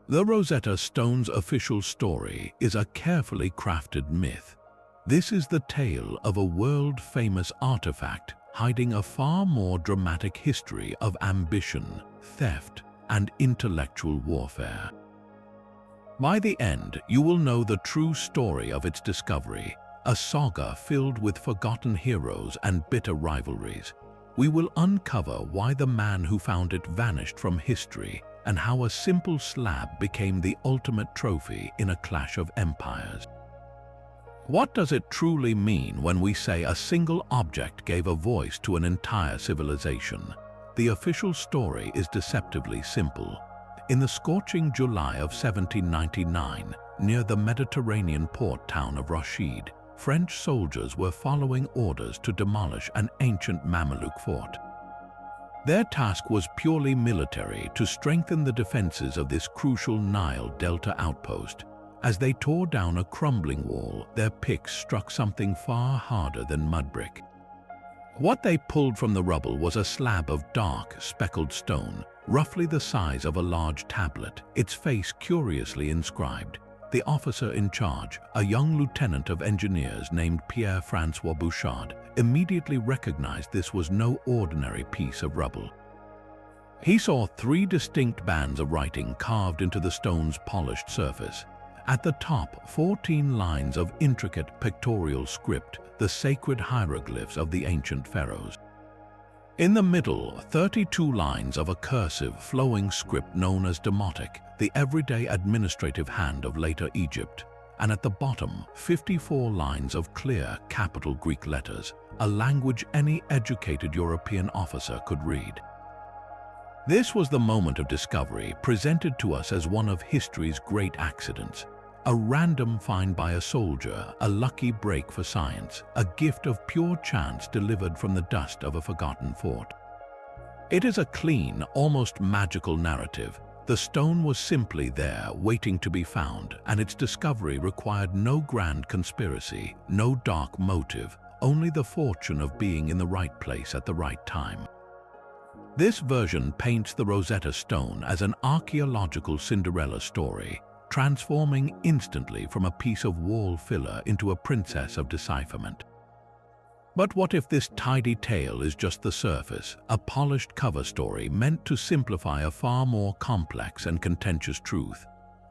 The Rosetta Stone's official story is a carefully crafted myth. This is the tale of a world-famous artifact hiding a far more dramatic history of ambition, theft, and intellectual warfare. By the end, you will know the true story of its discovery, a saga filled with forgotten heroes and bitter rivalries. We will uncover why the man who found it vanished from history and how a simple slab became the ultimate trophy in a clash of empires. What does it truly mean when we say a single object gave a voice to an entire civilization? The official story is deceptively simple. In the scorching July of 1799, near the Mediterranean port town of Rashid, French soldiers were following orders to demolish an ancient Mameluke fort. Their task was purely military, to strengthen the defenses of this crucial Nile Delta outpost. As they tore down a crumbling wall, their picks struck something far harder than mud brick. What they pulled from the rubble was a slab of dark, speckled stone, roughly the size of a large tablet, its face curiously inscribed. The officer in charge, a young lieutenant of engineers named Pierre-François Bouchard, immediately recognized this was no ordinary piece of rubble. He saw 3 distinct bands of writing carved into the stone's polished surface. At the top, 14 lines of intricate pictorial script, the sacred hieroglyphs of the ancient pharaohs. In the middle, 32 lines of a cursive, flowing script known as Demotic, the everyday administrative hand of later Egypt. And at the bottom, 54 lines of clear, capital Greek letters, a language any educated European officer could read. This was the moment of discovery, presented to us as one of history's great accidents. A random find by a soldier, a lucky break for science, a gift of pure chance delivered from the dust of a forgotten fort. It is a clean, almost magical narrative. The stone was simply there, waiting to be found, and its discovery required no grand conspiracy, no dark motive, only the fortune of being in the right place at the right time. This version paints the Rosetta Stone as an archaeological Cinderella story, transforming instantly from a piece of wall filler into a princess of decipherment. But what if this tidy tale is just the surface, a polished cover story meant to simplify a far more complex and contentious truth?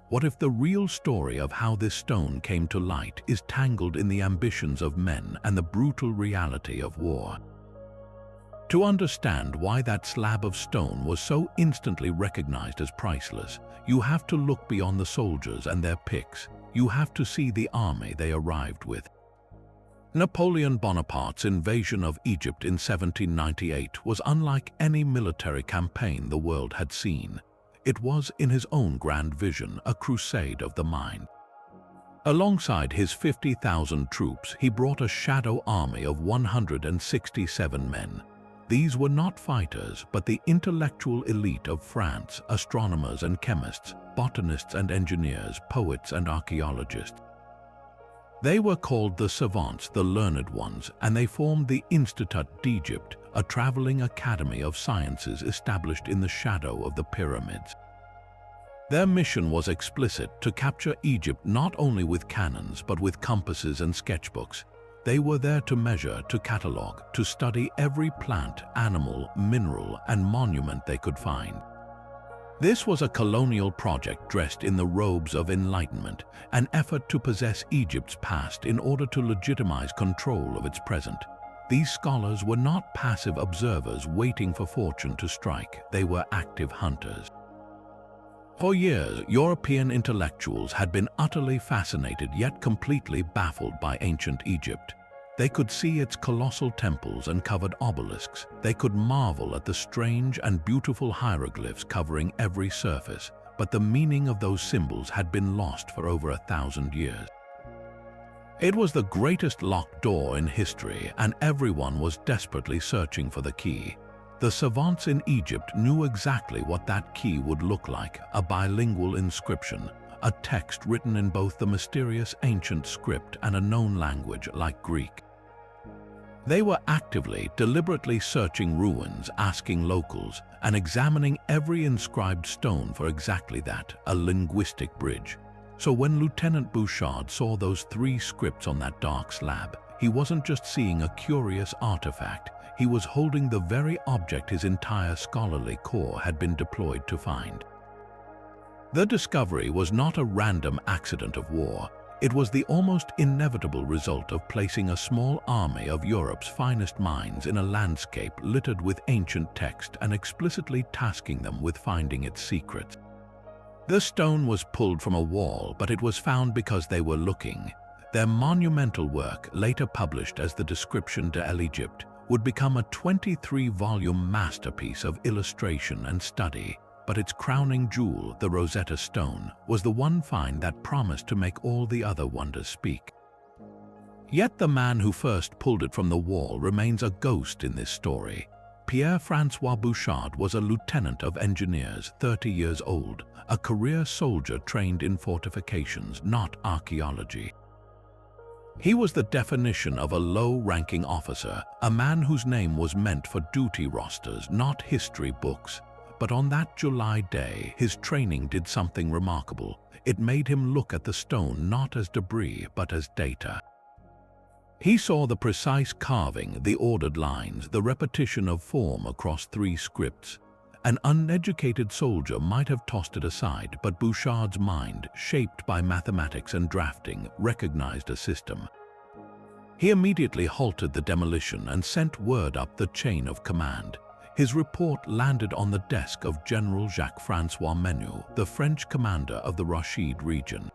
What if the real story of how this stone came to light is tangled in the ambitions of men and the brutal reality of war? To understand why that slab of stone was so instantly recognized as priceless, you have to look beyond the soldiers and their picks. You have to see the army they arrived with. Napoleon Bonaparte's invasion of Egypt in 1798 was unlike any military campaign the world had seen. It was, in his own grand vision, a crusade of the mind. Alongside his 50,000 troops, he brought a shadow army of 167 men. These were not fighters, but the intellectual elite of France, astronomers and chemists, botanists and engineers, poets and archaeologists. They were called the savants, the learned ones, and they formed the Institut d'Egypte, a traveling academy of sciences established in the shadow of the pyramids. Their mission was explicit: to capture Egypt not only with cannons but with compasses and sketchbooks. They were there to measure, to catalogue, to study every plant, animal, mineral, and monument they could find. This was a colonial project dressed in the robes of enlightenment, an effort to possess Egypt's past in order to legitimize control of its present. These scholars were not passive observers waiting for fortune to strike. They were active hunters. For years, European intellectuals had been utterly fascinated yet completely baffled by ancient Egypt. They could see its colossal temples and covered obelisks. They could marvel at the strange and beautiful hieroglyphs covering every surface, but the meaning of those symbols had been lost for over 1,000 years. It was the greatest locked door in history, and everyone was desperately searching for the key. The savants in Egypt knew exactly what that key would look like: a bilingual inscription, a text written in both the mysterious ancient script and a known language like Greek. They were actively, deliberately searching ruins, asking locals, and examining every inscribed stone for exactly that, a linguistic bridge. So when Lieutenant Bouchard saw those 3 scripts on that dark slab, he wasn't just seeing a curious artifact, he was holding the very object his entire scholarly corps had been deployed to find. The discovery was not a random accident of war. It was the almost inevitable result of placing a small army of Europe's finest minds in a landscape littered with ancient text and explicitly tasking them with finding its secrets. The stone was pulled from a wall, but it was found because they were looking. Their monumental work, later published as the Description de l'Egypte, would become a 23-volume masterpiece of illustration and study. But its crowning jewel, the Rosetta Stone, was the one find that promised to make all the other wonders speak. Yet the man who first pulled it from the wall remains a ghost in this story. Pierre-François Bouchard was a lieutenant of engineers, 30 years old, a career soldier trained in fortifications, not archaeology. He was the definition of a low-ranking officer, a man whose name was meant for duty rosters, not history books. But on that July day, his training did something remarkable. It made him look at the stone not as debris, but as data. He saw the precise carving, the ordered lines, the repetition of form across 3 scripts. An uneducated soldier might have tossed it aside, but Bouchard's mind, shaped by mathematics and drafting, recognized a system. He immediately halted the demolition and sent word up the chain of command. His report landed on the desk of General Jacques-François Menu, the French commander of the Rashid region.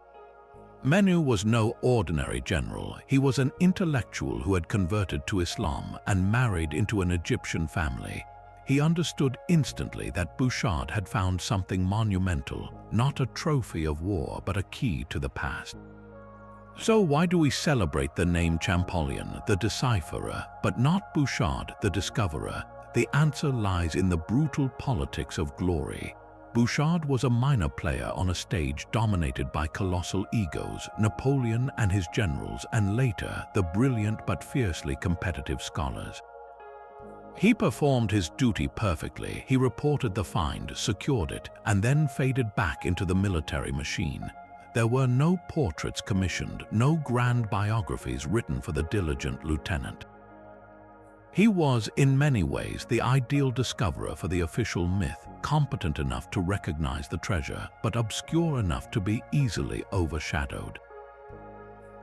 Menu was no ordinary general. He was an intellectual who had converted to Islam and married into an Egyptian family. He understood instantly that Bouchard had found something monumental, not a trophy of war, but a key to the past. So why do we celebrate the name Champollion, the decipherer, but not Bouchard, the discoverer? The answer lies in the brutal politics of glory. Bouchard was a minor player on a stage dominated by colossal egos, Napoleon and his generals, and later, the brilliant but fiercely competitive scholars. He performed his duty perfectly. He reported the find, secured it, and then faded back into the military machine. There were no portraits commissioned, no grand biographies written for the diligent lieutenant. He was, in many ways, the ideal discoverer for the official myth, competent enough to recognize the treasure, but obscure enough to be easily overshadowed.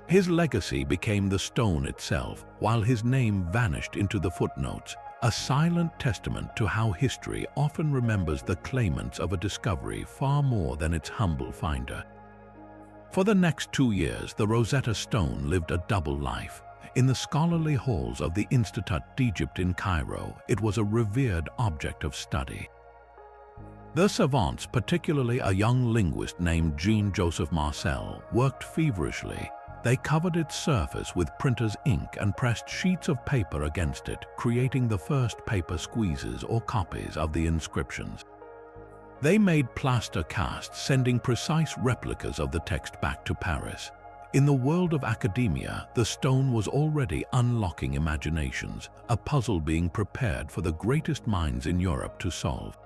His legacy became the stone itself, while his name vanished into the footnotes, a silent testament to how history often remembers the claimants of a discovery far more than its humble finder. For the next 2 years, the Rosetta Stone lived a double life. In the scholarly halls of the Institut d'Egypte in Cairo, it was a revered object of study. The savants, particularly a young linguist named Jean-Joseph Marcel, worked feverishly. They covered its surface with printer's ink and pressed sheets of paper against it, creating the first paper squeezes or copies of the inscriptions. They made plaster casts, sending precise replicas of the text back to Paris. In the world of academia, the stone was already unlocking imaginations, a puzzle being prepared for the greatest minds in Europe to solve.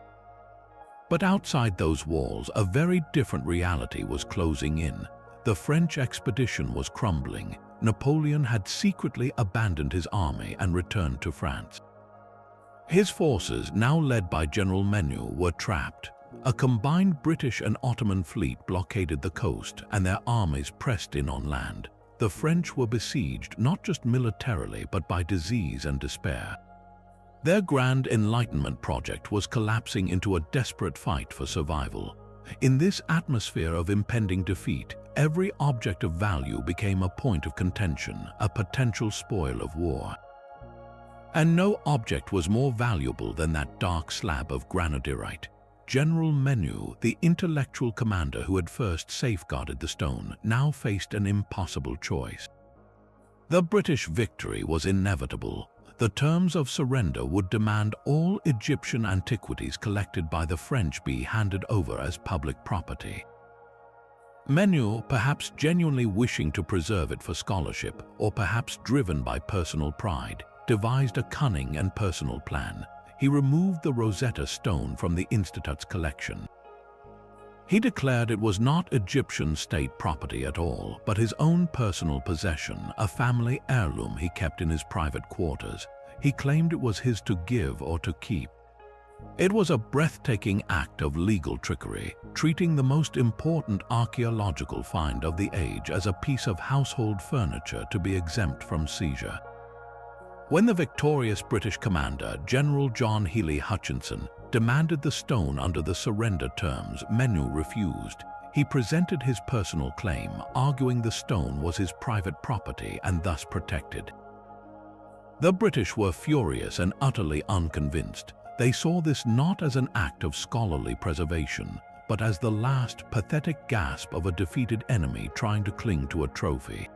But outside those walls, a very different reality was closing in. The French expedition was crumbling. Napoleon had secretly abandoned his army and returned to France. His forces, now led by General Menu, were trapped. A combined British and Ottoman fleet blockaded the coast, and their armies pressed in on land. The French were besieged not just militarily, but by disease and despair. Their grand Enlightenment project was collapsing into a desperate fight for survival. In this atmosphere of impending defeat, every object of value became a point of contention, a potential spoil of war. And no object was more valuable than that dark slab of granodiorite. General Menu, the intellectual commander who had first safeguarded the stone, now faced an impossible choice. The British victory was inevitable. The terms of surrender would demand all Egyptian antiquities collected by the French be handed over as public property. Menu, perhaps genuinely wishing to preserve it for scholarship, or perhaps driven by personal pride, devised a cunning and personal plan. he removed the Rosetta Stone from the Institute's collection. He declared it was not Egyptian state property at all, but his own personal possession, a family heirloom he kept in his private quarters. He claimed it was his to give or to keep. It was a breathtaking act of legal trickery, treating the most important archaeological find of the age as a piece of household furniture to be exempt from seizure. When the victorious British commander, General John Healy Hutchinson, demanded the stone under the surrender terms, Menu refused. He presented his personal claim, arguing the stone was his private property and thus protected. The British were furious and utterly unconvinced. They saw this not as an act of scholarly preservation, but as the last pathetic gasp of a defeated enemy trying to cling to a trophy.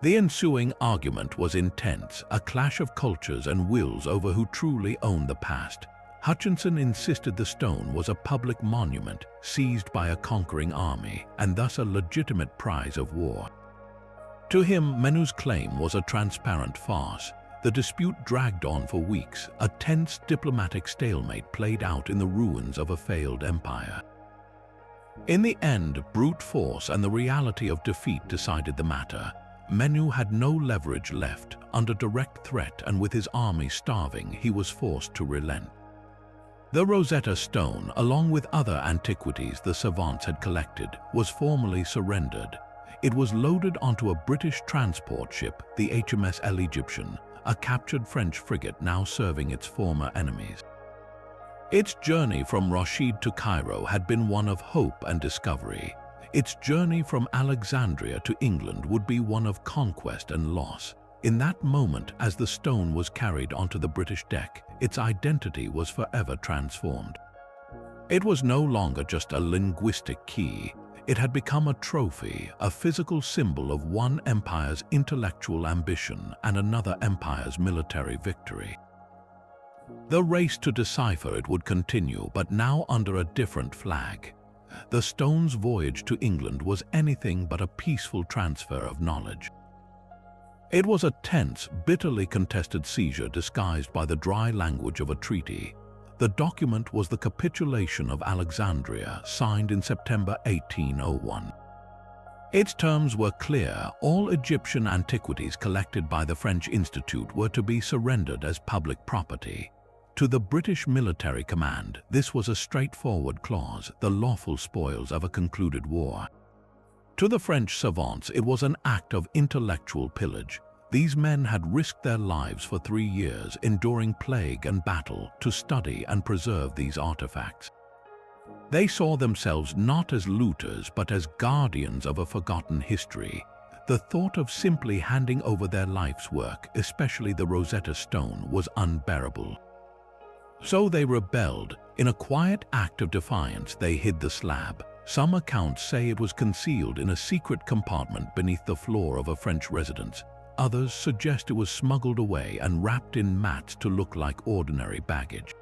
The ensuing argument was intense, a clash of cultures and wills over who truly owned the past. Hutchinson insisted the stone was a public monument seized by a conquering army and thus a legitimate prize of war. To him, Menu's claim was a transparent farce. The dispute dragged on for weeks, a tense diplomatic stalemate played out in the ruins of a failed empire. In the end, brute force and the reality of defeat decided the matter. Menu had no leverage left. Under direct threat and with his army starving, he was forced to relent. The Rosetta Stone, along with other antiquities the savants had collected, was formally surrendered. It was loaded onto a British transport ship, the HMS L'Egyptian, a captured French frigate now serving its former enemies. Its journey from Rashid to Cairo had been one of hope and discovery. Its journey from Alexandria to England would be one of conquest and loss. In that moment, as the stone was carried onto the British deck, its identity was forever transformed. It was no longer just a linguistic key. It had become a trophy, a physical symbol of one empire's intellectual ambition and another empire's military victory. The race to decipher it would continue, but now under a different flag. The stone's voyage to England was anything but a peaceful transfer of knowledge. It was a tense, bitterly contested seizure disguised by the dry language of a treaty. The document was the capitulation of Alexandria, signed in September 1801. Its terms were clear. All Egyptian antiquities collected by the French Institute were to be surrendered as public property. To the British military command, this was a straightforward clause, the lawful spoils of a concluded war. To the French savants, it was an act of intellectual pillage. These men had risked their lives for 3 years, enduring plague and battle, to study and preserve these artifacts. They saw themselves not as looters, but as guardians of a forgotten history. The thought of simply handing over their life's work, especially the Rosetta Stone, was unbearable. So they rebelled. In a quiet act of defiance, they hid the slab. Some accounts say it was concealed in a secret compartment beneath the floor of a French residence. Others suggest it was smuggled away and wrapped in mats to look like ordinary baggage.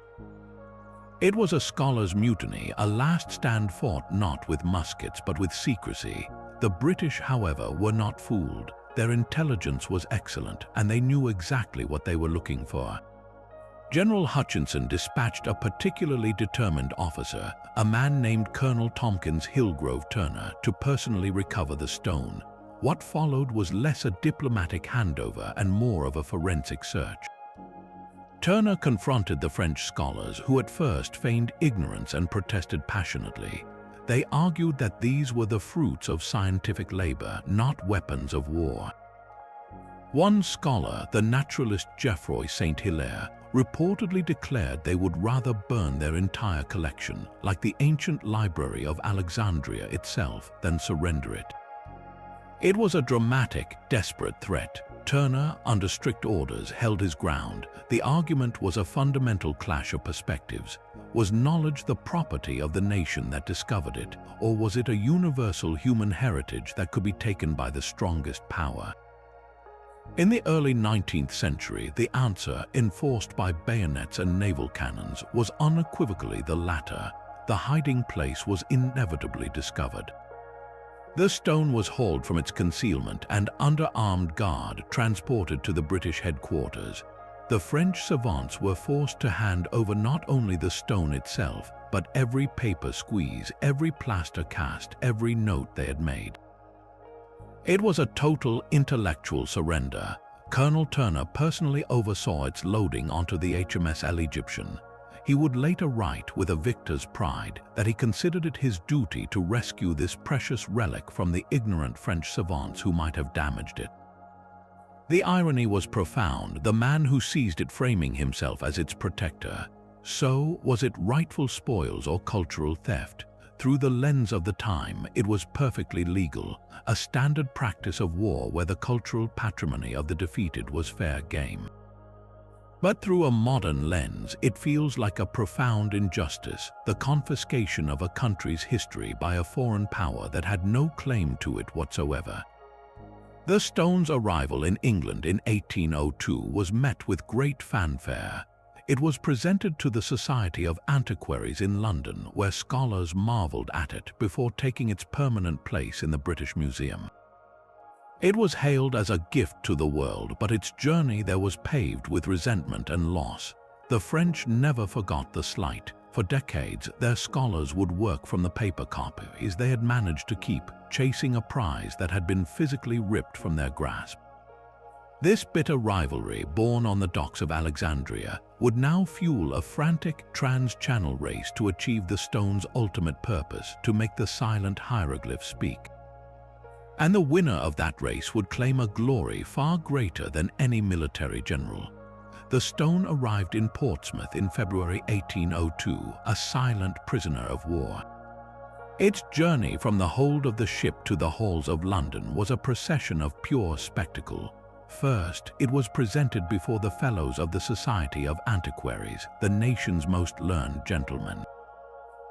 It was a scholar's mutiny, a last stand fought not with muskets but with secrecy. The British, however, were not fooled. Their intelligence was excellent, and they knew exactly what they were looking for. General Hutchinson dispatched a particularly determined officer, a man named Colonel Tompkins Hillgrove Turner, to personally recover the stone. What followed was less a diplomatic handover and more of a forensic search. Turner confronted the French scholars, who at first feigned ignorance and protested passionately. They argued that these were the fruits of scientific labor, not weapons of war. One scholar, the naturalist Geoffroy Saint Hilaire, reportedly declared they would rather burn their entire collection, like the ancient library of Alexandria itself, than surrender it. It was a dramatic, desperate threat. Turner, under strict orders, held his ground. The argument was a fundamental clash of perspectives. Was knowledge the property of the nation that discovered it, or was it a universal human heritage that could be taken by the strongest power? In the early 19th century, the answer, enforced by bayonets and naval cannons, was unequivocally the latter. The hiding place was inevitably discovered. The stone was hauled from its concealment and, under armed guard, transported to the British headquarters. the French savants were forced to hand over not only the stone itself, but every paper squeeze, every plaster cast, every note they had made. It was a total intellectual surrender. Colonel Turner personally oversaw its loading onto the HMS L'Egyptian. He would later write with a victor's pride that he considered it his duty to rescue this precious relic from the ignorant French savants who might have damaged it. The irony was profound, the man who seized it framing himself as its protector. So, was it rightful spoils or cultural theft? Through the lens of the time, it was perfectly legal, a standard practice of war where the cultural patrimony of the defeated was fair game. But through a modern lens, it feels like a profound injustice, the confiscation of a country's history by a foreign power that had no claim to it whatsoever. The stone's arrival in England in 1802 was met with great fanfare. It was presented to the Society of Antiquaries in London, where scholars marveled at it before taking its permanent place in the British Museum. It was hailed as a gift to the world, but its journey there was paved with resentment and loss. The French never forgot the slight. For decades, their scholars would work from the paper copies they had managed to keep, chasing a prize that had been physically ripped from their grasp. This bitter rivalry, born on the docks of Alexandria, would now fuel a frantic trans-channel race to achieve the stone's ultimate purpose, to make the silent hieroglyph speak. And the winner of that race would claim a glory far greater than any military general. The stone arrived in Portsmouth in February 1802, a silent prisoner of war. Its journey from the hold of the ship to the halls of London was a procession of pure spectacle. First, it was presented before the Fellows of the Society of Antiquaries, the nation's most learned gentlemen.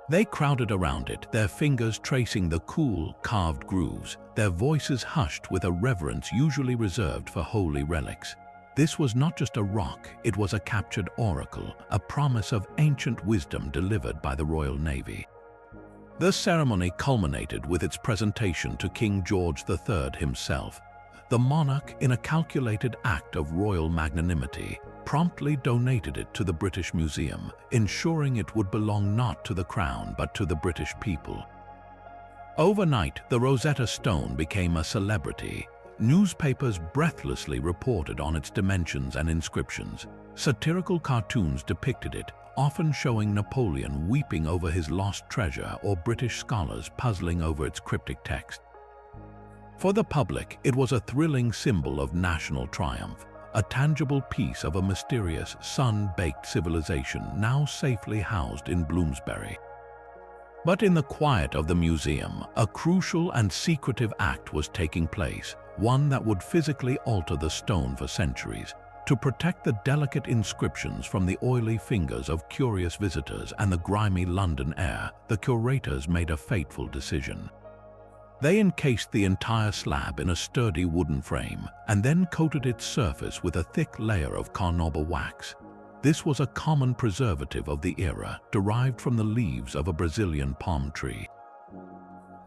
They crowded around it, their fingers tracing the cool, carved grooves, their voices hushed with a reverence usually reserved for holy relics. This was not just a rock, it was a captured oracle, a promise of ancient wisdom delivered by the Royal Navy. The ceremony culminated with its presentation to King George III himself. The monarch, in a calculated act of royal magnanimity, promptly donated it to the British Museum, ensuring it would belong not to the crown but to the British people. Overnight, the Rosetta Stone became a celebrity. Newspapers breathlessly reported on its dimensions and inscriptions. Satirical cartoons depicted it, often showing Napoleon weeping over his lost treasure or British scholars puzzling over its cryptic text. For the public, it was a thrilling symbol of national triumph, a tangible piece of a mysterious, sun-baked civilization now safely housed in Bloomsbury. But in the quiet of the museum, a crucial and secretive act was taking place, one that would physically alter the stone for centuries. To protect the delicate inscriptions from the oily fingers of curious visitors and the grimy London air, the curators made a fateful decision. They encased the entire slab in a sturdy wooden frame and then coated its surface with a thick layer of carnauba wax. This was a common preservative of the era, derived from the leaves of a Brazilian palm tree.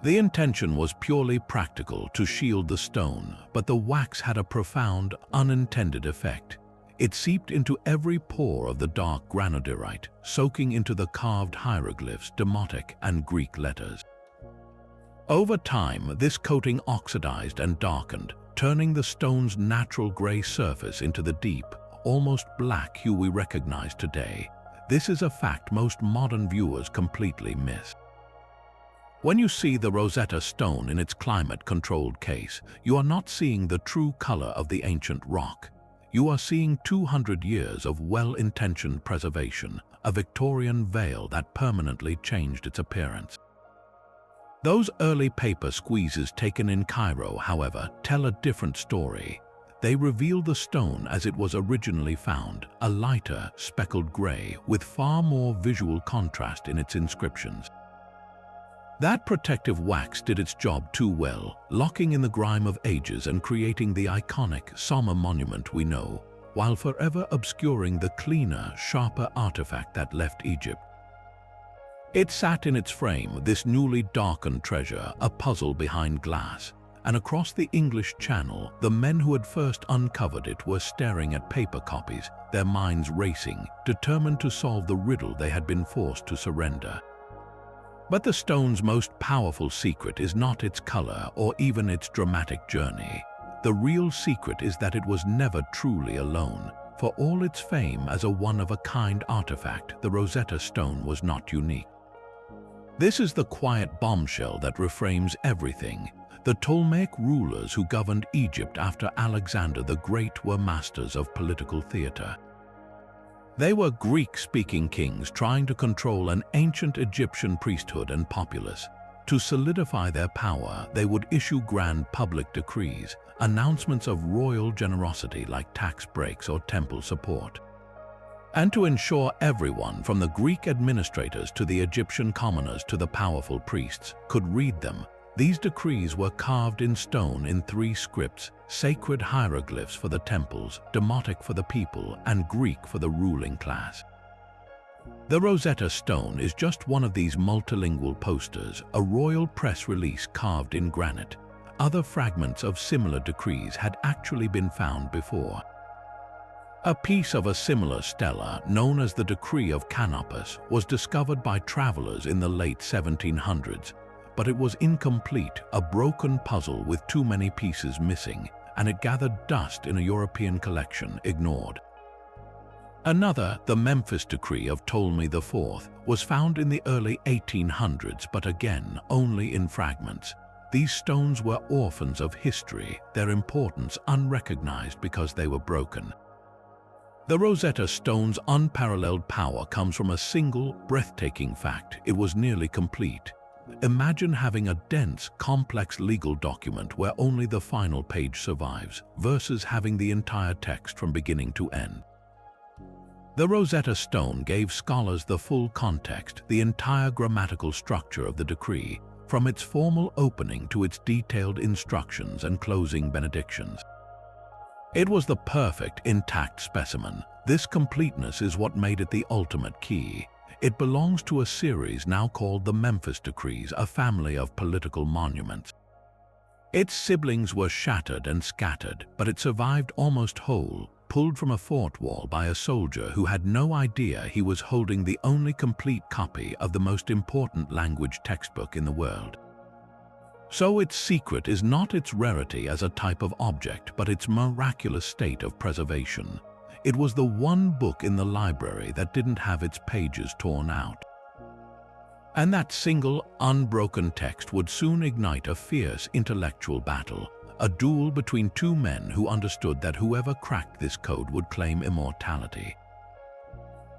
The intention was purely practical, to shield the stone, but the wax had a profound, unintended effect. It seeped into every pore of the dark granodiorite, soaking into the carved hieroglyphs, Demotic, and Greek letters. Over time, this coating oxidized and darkened, turning the stone's natural gray surface into the deep, almost black hue we recognize today. This is a fact most modern viewers completely miss. When you see the Rosetta Stone in its climate-controlled case, you are not seeing the true color of the ancient rock. You are seeing 200 years of well-intentioned preservation, a Victorian veil that permanently changed its appearance. Those early paper squeezes taken in Cairo, however, tell a different story. They reveal the stone as it was originally found, a lighter, speckled gray with far more visual contrast in its inscriptions. That protective wax did its job too well, locking in the grime of ages and creating the iconic, somber monument we know, while forever obscuring the cleaner, sharper artifact that left Egypt. It sat in its frame, this newly darkened treasure, a puzzle behind glass. and across the English Channel, the men who had first uncovered it were staring at paper copies, their minds racing, determined to solve the riddle they had been forced to surrender. But the stone's most powerful secret is not its color or even its dramatic journey. The real secret is that it was never truly alone. For all its fame as a one-of-a-kind artifact, the Rosetta Stone was not unique. This is the quiet bombshell that reframes everything. The Ptolemaic rulers who governed Egypt after Alexander the Great were masters of political theater. They were Greek-speaking kings trying to control an ancient Egyptian priesthood and populace. To solidify their power, they would issue grand public decrees, announcements of royal generosity like tax breaks or temple support. And to ensure everyone, from the Greek administrators to the Egyptian commoners to the powerful priests, could read them, these decrees were carved in stone in 3 scripts: sacred hieroglyphs for the temples, Demotic for the people, and Greek for the ruling class. The Rosetta Stone is just one of these multilingual posters, a royal press release carved in granite. Other fragments of similar decrees had actually been found before. A piece of a similar stela, known as the Decree of Canopus, was discovered by travelers in the late 1700s, but it was incomplete, a broken puzzle with too many pieces missing, and it gathered dust in a European collection, ignored. Another, the Memphis Decree of Ptolemy IV, was found in the early 1800s, but again, only in fragments. These stones were orphans of history, their importance unrecognized because they were broken. The Rosetta Stone's unparalleled power comes from a single, breathtaking fact: it was nearly complete. Imagine having a dense, complex legal document where only the final page survives, versus having the entire text from beginning to end. The Rosetta Stone gave scholars the full context, the entire grammatical structure of the decree, from its formal opening to its detailed instructions and closing benedictions. It was the perfect, intact specimen. This completeness is what made it the ultimate key. It belongs to a series now called the Memphis Decrees, a family of political monuments. Its siblings were shattered and scattered, but it survived almost whole, pulled from a fort wall by a soldier who had no idea he was holding the only complete copy of the most important language textbook in the world. So its secret is not its rarity as a type of object, but its miraculous state of preservation. It was the one book in the library that didn't have its pages torn out. And that single, unbroken text would soon ignite a fierce intellectual battle, a duel between 2 men who understood that whoever cracked this code would claim immortality.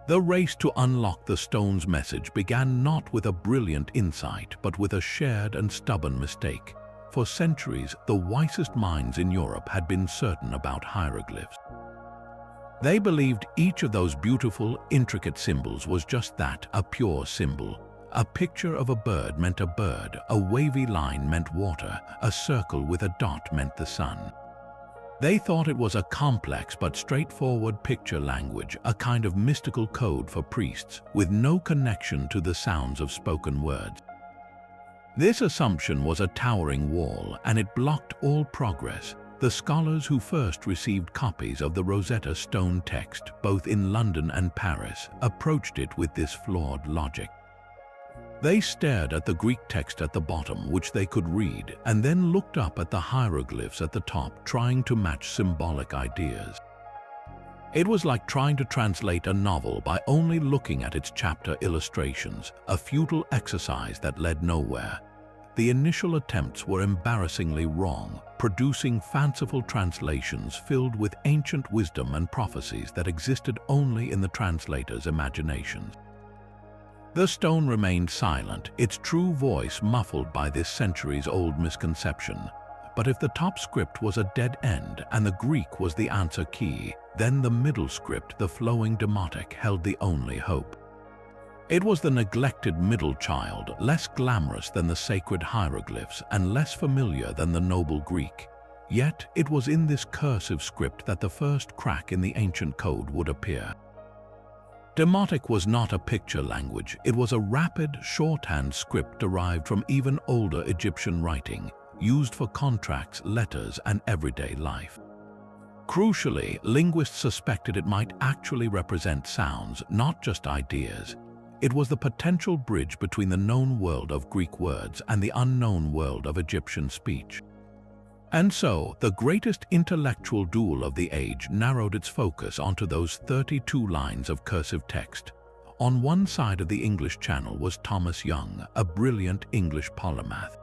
The race to unlock the stone's message began not with a brilliant insight, but with a shared and stubborn mistake. For centuries, the wisest minds in Europe had been certain about hieroglyphs. They believed each of those beautiful, intricate symbols was just that, a pure symbol. A picture of a bird meant a bird, a wavy line meant water, a circle with a dot meant the sun. They thought it was a complex but straightforward picture language, a kind of mystical code for priests, with no connection to the sounds of spoken words. This assumption was a towering wall, and it blocked all progress. The scholars who first received copies of the Rosetta Stone text, both in London and Paris, approached it with this flawed logic. They stared at the Greek text at the bottom, which they could read, and then looked up at the hieroglyphs at the top, trying to match symbolic ideas. It was like trying to translate a novel by only looking at its chapter illustrations, a futile exercise that led nowhere. The initial attempts were embarrassingly wrong, producing fanciful translations filled with ancient wisdom and prophecies that existed only in the translator's imaginations. The stone remained silent, its true voice muffled by this centuries-old misconception. But if the top script was a dead end and the Greek was the answer key, then the middle script, the flowing Demotic, held the only hope. It was the neglected middle child, less glamorous than the sacred hieroglyphs and less familiar than the noble Greek. Yet it was in this cursive script that the first crack in the ancient code would appear. Demotic was not a picture language, it was a rapid, shorthand script derived from even older Egyptian writing. used for contracts, letters, and everyday life. Crucially, linguists suspected it might actually represent sounds, not just ideas. It was the potential bridge between the known world of Greek words and the unknown world of Egyptian speech. And so, the greatest intellectual duel of the age narrowed its focus onto those 32 lines of cursive text. On one side of the English Channel was Thomas Young, a brilliant English polymath.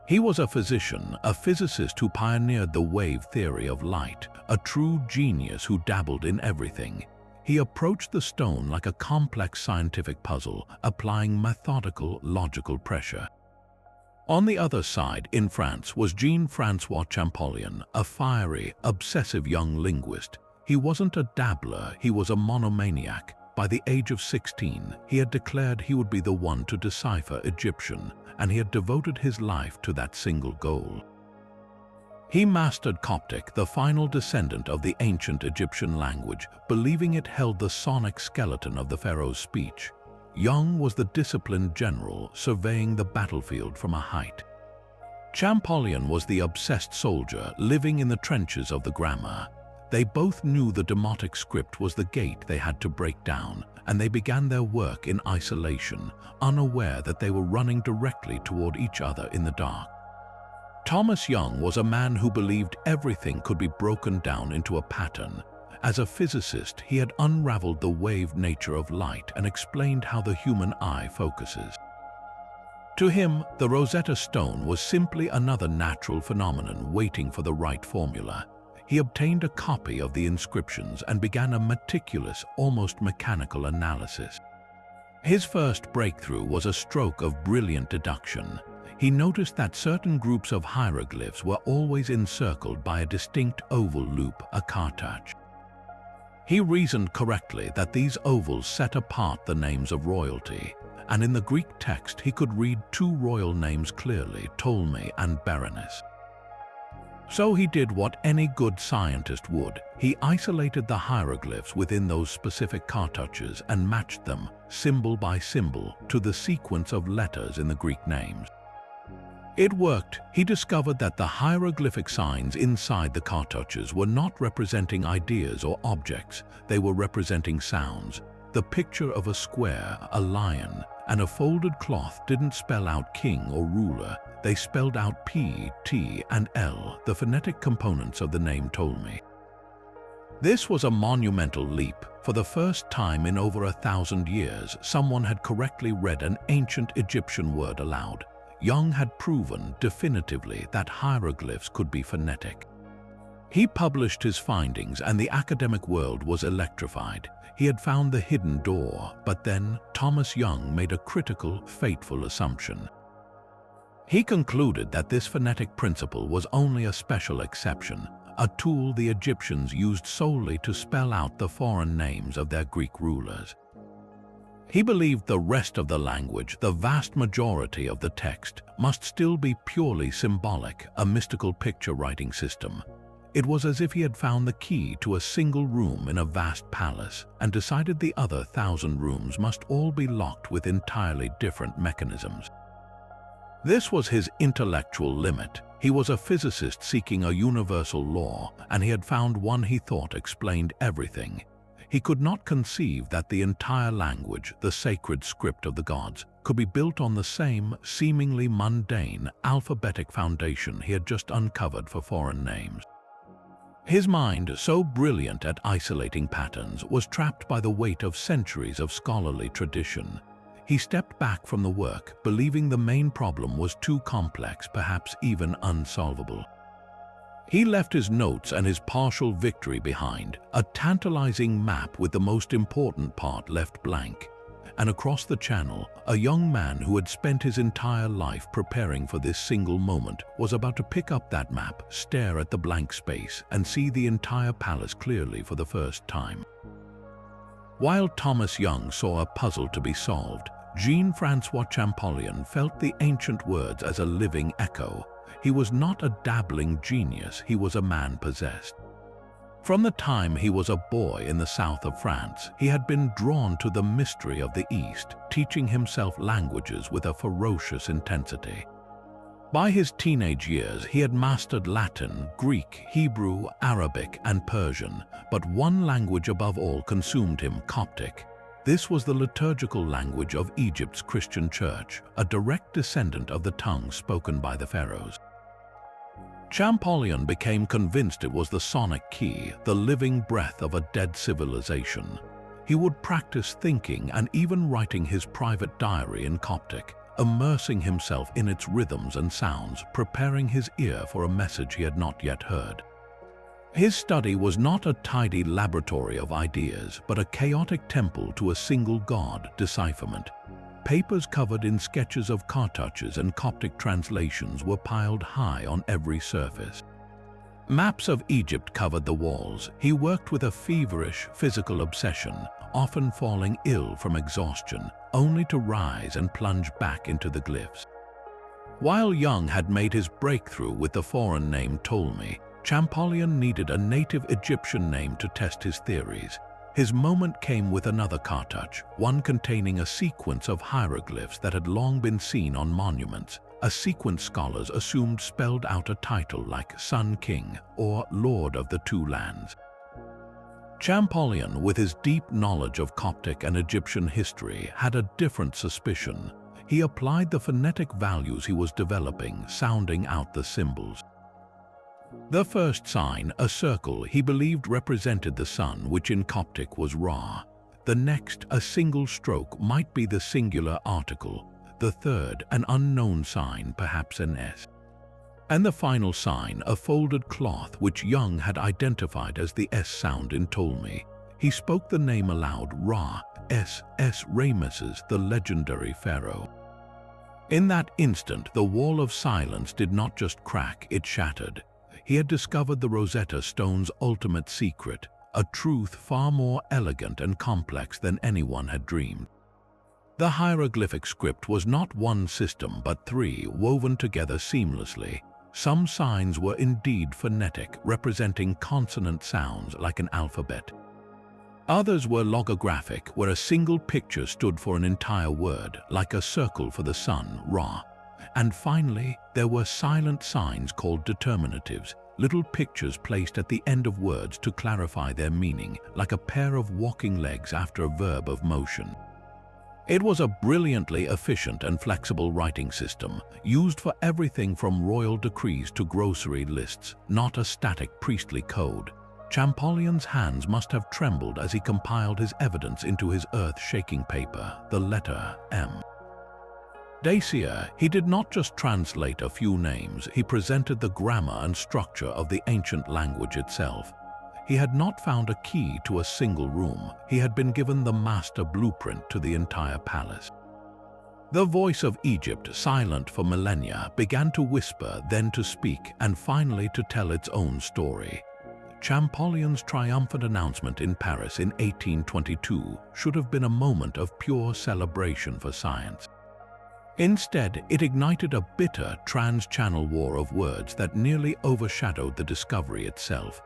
He was a physician, a physicist who pioneered the wave theory of light, a true genius who dabbled in everything. He approached the stone like a complex scientific puzzle, applying methodical, logical pressure. On the other side, in France, was Jean-François Champollion, a fiery, obsessive young linguist. He wasn't a dabbler, he was a monomaniac. By the age of 16, he had declared he would be the one to decipher Egyptian, and he had devoted his life to that single goal. He mastered Coptic, the final descendant of the ancient Egyptian language, believing it held the sonic skeleton of the pharaoh's speech. Young was the disciplined general, surveying the battlefield from a height. Champollion was the obsessed soldier, living in the trenches of the grammar. They both knew the demotic script was the gate they had to break down, and they began their work in isolation, unaware that they were running directly toward each other in the dark. Thomas Young was a man who believed everything could be broken down into a pattern. As a physicist, he had unraveled the wave nature of light and explained how the human eye focuses. To him, the Rosetta Stone was simply another natural phenomenon waiting for the right formula. He obtained a copy of the inscriptions and began a meticulous, almost mechanical analysis. His first breakthrough was a stroke of brilliant deduction. He noticed that certain groups of hieroglyphs were always encircled by a distinct oval loop, a cartouche. He reasoned correctly that these ovals set apart the names of royalty, and in the Greek text he could read two royal names clearly, Ptolemy and Berenice. So he did what any good scientist would. He isolated the hieroglyphs within those specific cartouches and matched them, symbol by symbol, to the sequence of letters in the Greek names. It worked. He discovered that the hieroglyphic signs inside the cartouches were not representing ideas or objects, they were representing sounds. The picture of a square, a lion, and a folded cloth didn't spell out king or ruler, they spelled out P, T, and L, the phonetic components of the name Ptolemy. This was a monumental leap. For the first time in over 1,000 years, someone had correctly read an ancient Egyptian word aloud. Young had proven definitively that hieroglyphs could be phonetic. He published his findings and the academic world was electrified. He had found the hidden door, but then Thomas Young made a critical, fateful assumption. He concluded that this phonetic principle was only a special exception, a tool the Egyptians used solely to spell out the foreign names of their Greek rulers. He believed the rest of the language, the vast majority of the text, must still be purely symbolic, a mystical picture-writing system. It was as if he had found the key to a single room in a vast palace and decided the other 1,000 rooms must all be locked with entirely different mechanisms. This was his intellectual limit. He was a physicist seeking a universal law, and he had found one he thought explained everything. He could not conceive that the entire language, the sacred script of the gods, could be built on the same, seemingly mundane, alphabetic foundation he had just uncovered for foreign names. His mind, so brilliant at isolating patterns, was trapped by the weight of centuries of scholarly tradition. He stepped back from the work, believing the main problem was too complex, perhaps even unsolvable. He left his notes and his partial victory behind, a tantalizing map with the most important part left blank. And across the channel, a young man who had spent his entire life preparing for this single moment was about to pick up that map, stare at the blank space, and see the entire palace clearly for the first time. While Thomas Young saw a puzzle to be solved, Jean-François Champollion felt the ancient words as a living echo. He was not a dabbling genius, he was a man possessed. From the time he was a boy in the south of France, he had been drawn to the mystery of the East, teaching himself languages with a ferocious intensity. By his teenage years, he had mastered Latin, Greek, Hebrew, Arabic, and Persian, but one language above all consumed him: Coptic. This was the liturgical language of Egypt's Christian church, a direct descendant of the tongue spoken by the pharaohs. Champollion became convinced it was the sonic key, the living breath of a dead civilization. He would practice thinking and even writing his private diary in Coptic, immersing himself in its rhythms and sounds, preparing his ear for a message he had not yet heard. His study was not a tidy laboratory of ideas, but a chaotic temple to a single god: decipherment. Papers covered in sketches of cartouches and Coptic translations were piled high on every surface. Maps of Egypt covered the walls. He worked with a feverish, physical obsession, often falling ill from exhaustion, only to rise and plunge back into the glyphs. While Young had made his breakthrough with the foreign name Ptolemy, Champollion needed a native Egyptian name to test his theories. His moment came with another cartouche, one containing a sequence of hieroglyphs that had long been seen on monuments. A sequence scholars assumed spelled out a title like Sun King or Lord of the Two Lands. Champollion, with his deep knowledge of Coptic and Egyptian history, had a different suspicion. He applied the phonetic values he was developing, sounding out the symbols. The first sign, a circle, he believed represented the sun, which in Coptic was Ra. The next, a single stroke, might be the singular article. The third, an unknown sign, perhaps an S. And the final sign, a folded cloth, which Young had identified as the S sound in Ptolemy. He spoke the name aloud: Ra, S Ramesses, the legendary pharaoh. In that instant, the wall of silence did not just crack, it shattered. He had discovered the Rosetta Stone's ultimate secret, a truth far more elegant and complex than anyone had dreamed. The hieroglyphic script was not one system, but three, woven together seamlessly. Some signs were indeed phonetic, representing consonant sounds like an alphabet. Others were logographic, where a single picture stood for an entire word, like a circle for the sun, Ra. And finally, there were silent signs called determinatives, little pictures placed at the end of words to clarify their meaning, like a pair of walking legs after a verb of motion. It was a brilliantly efficient and flexible writing system, used for everything from royal decrees to grocery lists, not a static priestly code. Champollion's hands must have trembled as he compiled his evidence into his earth-shaking paper, the letter M. Dacier, he did not just translate a few names, he presented the grammar and structure of the ancient language itself. He had not found a key to a single room, he had been given the master blueprint to the entire palace. The voice of Egypt, silent for millennia, began to whisper, then to speak, and finally to tell its own story. Champollion's triumphant announcement in Paris in 1822 should have been a moment of pure celebration for science. Instead, it ignited a bitter trans-channel war of words that nearly overshadowed the discovery itself.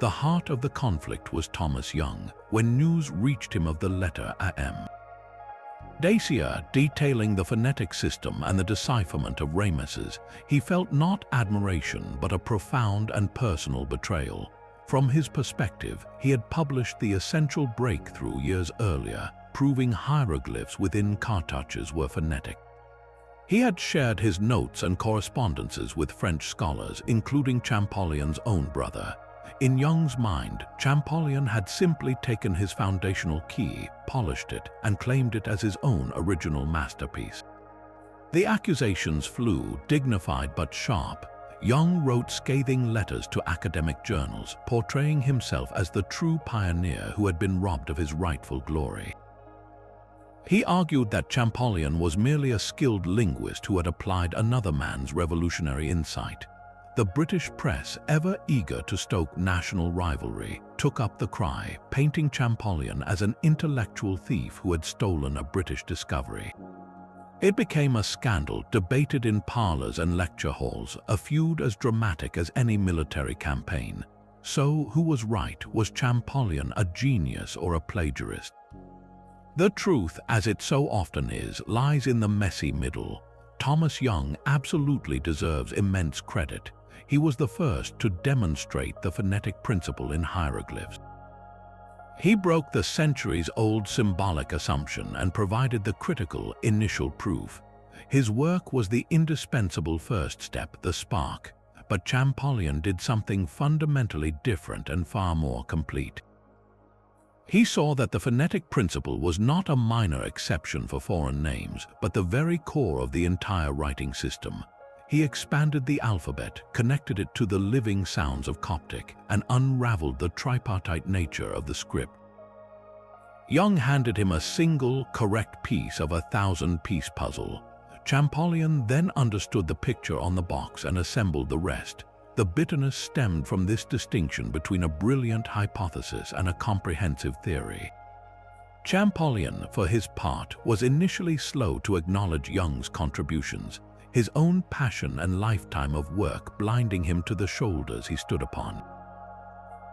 The heart of the conflict was Thomas Young, when news reached him of the letter AM. Dacier, detailing the phonetic system and the decipherment of Ramesses, he felt not admiration but a profound and personal betrayal. From his perspective, he had published the essential breakthrough years earlier, proving hieroglyphs within cartouches were phonetic. He had shared his notes and correspondences with French scholars, including Champollion's own brother. In Young's mind, Champollion had simply taken his foundational key, polished it, and claimed it as his own original masterpiece. The accusations flew, dignified but sharp. Young wrote scathing letters to academic journals, portraying himself as the true pioneer who had been robbed of his rightful glory. He argued that Champollion was merely a skilled linguist who had applied another man's revolutionary insight. The British press, ever eager to stoke national rivalry, took up the cry, painting Champollion as an intellectual thief who had stolen a British discovery. It became a scandal, debated in parlors and lecture halls, a feud as dramatic as any military campaign. So, who was right? Was Champollion a genius or a plagiarist? The truth, as it so often is, lies in the messy middle. Thomas Young absolutely deserves immense credit. He was the first to demonstrate the phonetic principle in hieroglyphs. He broke the centuries-old symbolic assumption and provided the critical initial proof. His work was the indispensable first step, the spark, but Champollion did something fundamentally different and far more complete. He saw that the phonetic principle was not a minor exception for foreign names, but the very core of the entire writing system. He expanded the alphabet, connected it to the living sounds of Coptic, and unraveled the tripartite nature of the script. Young handed him a single, correct piece of a 1,000-piece puzzle. Champollion then understood the picture on the box and assembled the rest. The bitterness stemmed from this distinction between a brilliant hypothesis and a comprehensive theory. Champollion, for his part, was initially slow to acknowledge Young's contributions, his own passion and lifetime of work blinding him to the shoulders he stood upon.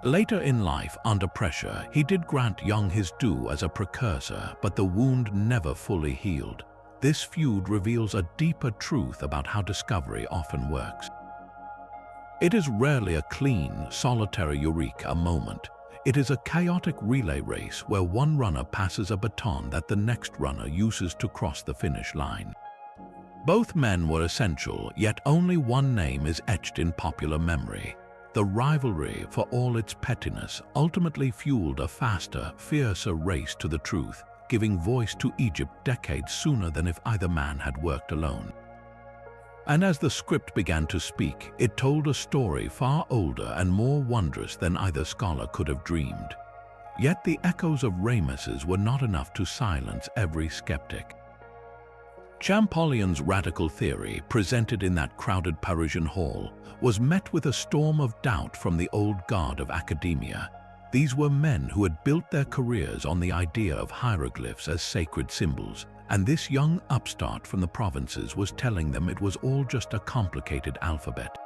Later in life, under pressure, he did grant Young his due as a precursor, but the wound never fully healed. This feud reveals a deeper truth about how discovery often works. It is rarely a clean, solitary eureka moment. It is a chaotic relay race where one runner passes a baton that the next runner uses to cross the finish line. Both men were essential, yet only one name is etched in popular memory. The rivalry, for all its pettiness, ultimately fueled a faster, fiercer race to the truth, giving voice to Egypt decades sooner than if either man had worked alone. And as the script began to speak, it told a story far older and more wondrous than either scholar could have dreamed. Yet the echoes of Ramesses were not enough to silence every skeptic. Champollion's radical theory, presented in that crowded Parisian hall, was met with a storm of doubt from the old guard of academia. These were men who had built their careers on the idea of hieroglyphs as sacred symbols, and this young upstart from the provinces was telling them it was all just a complicated alphabet.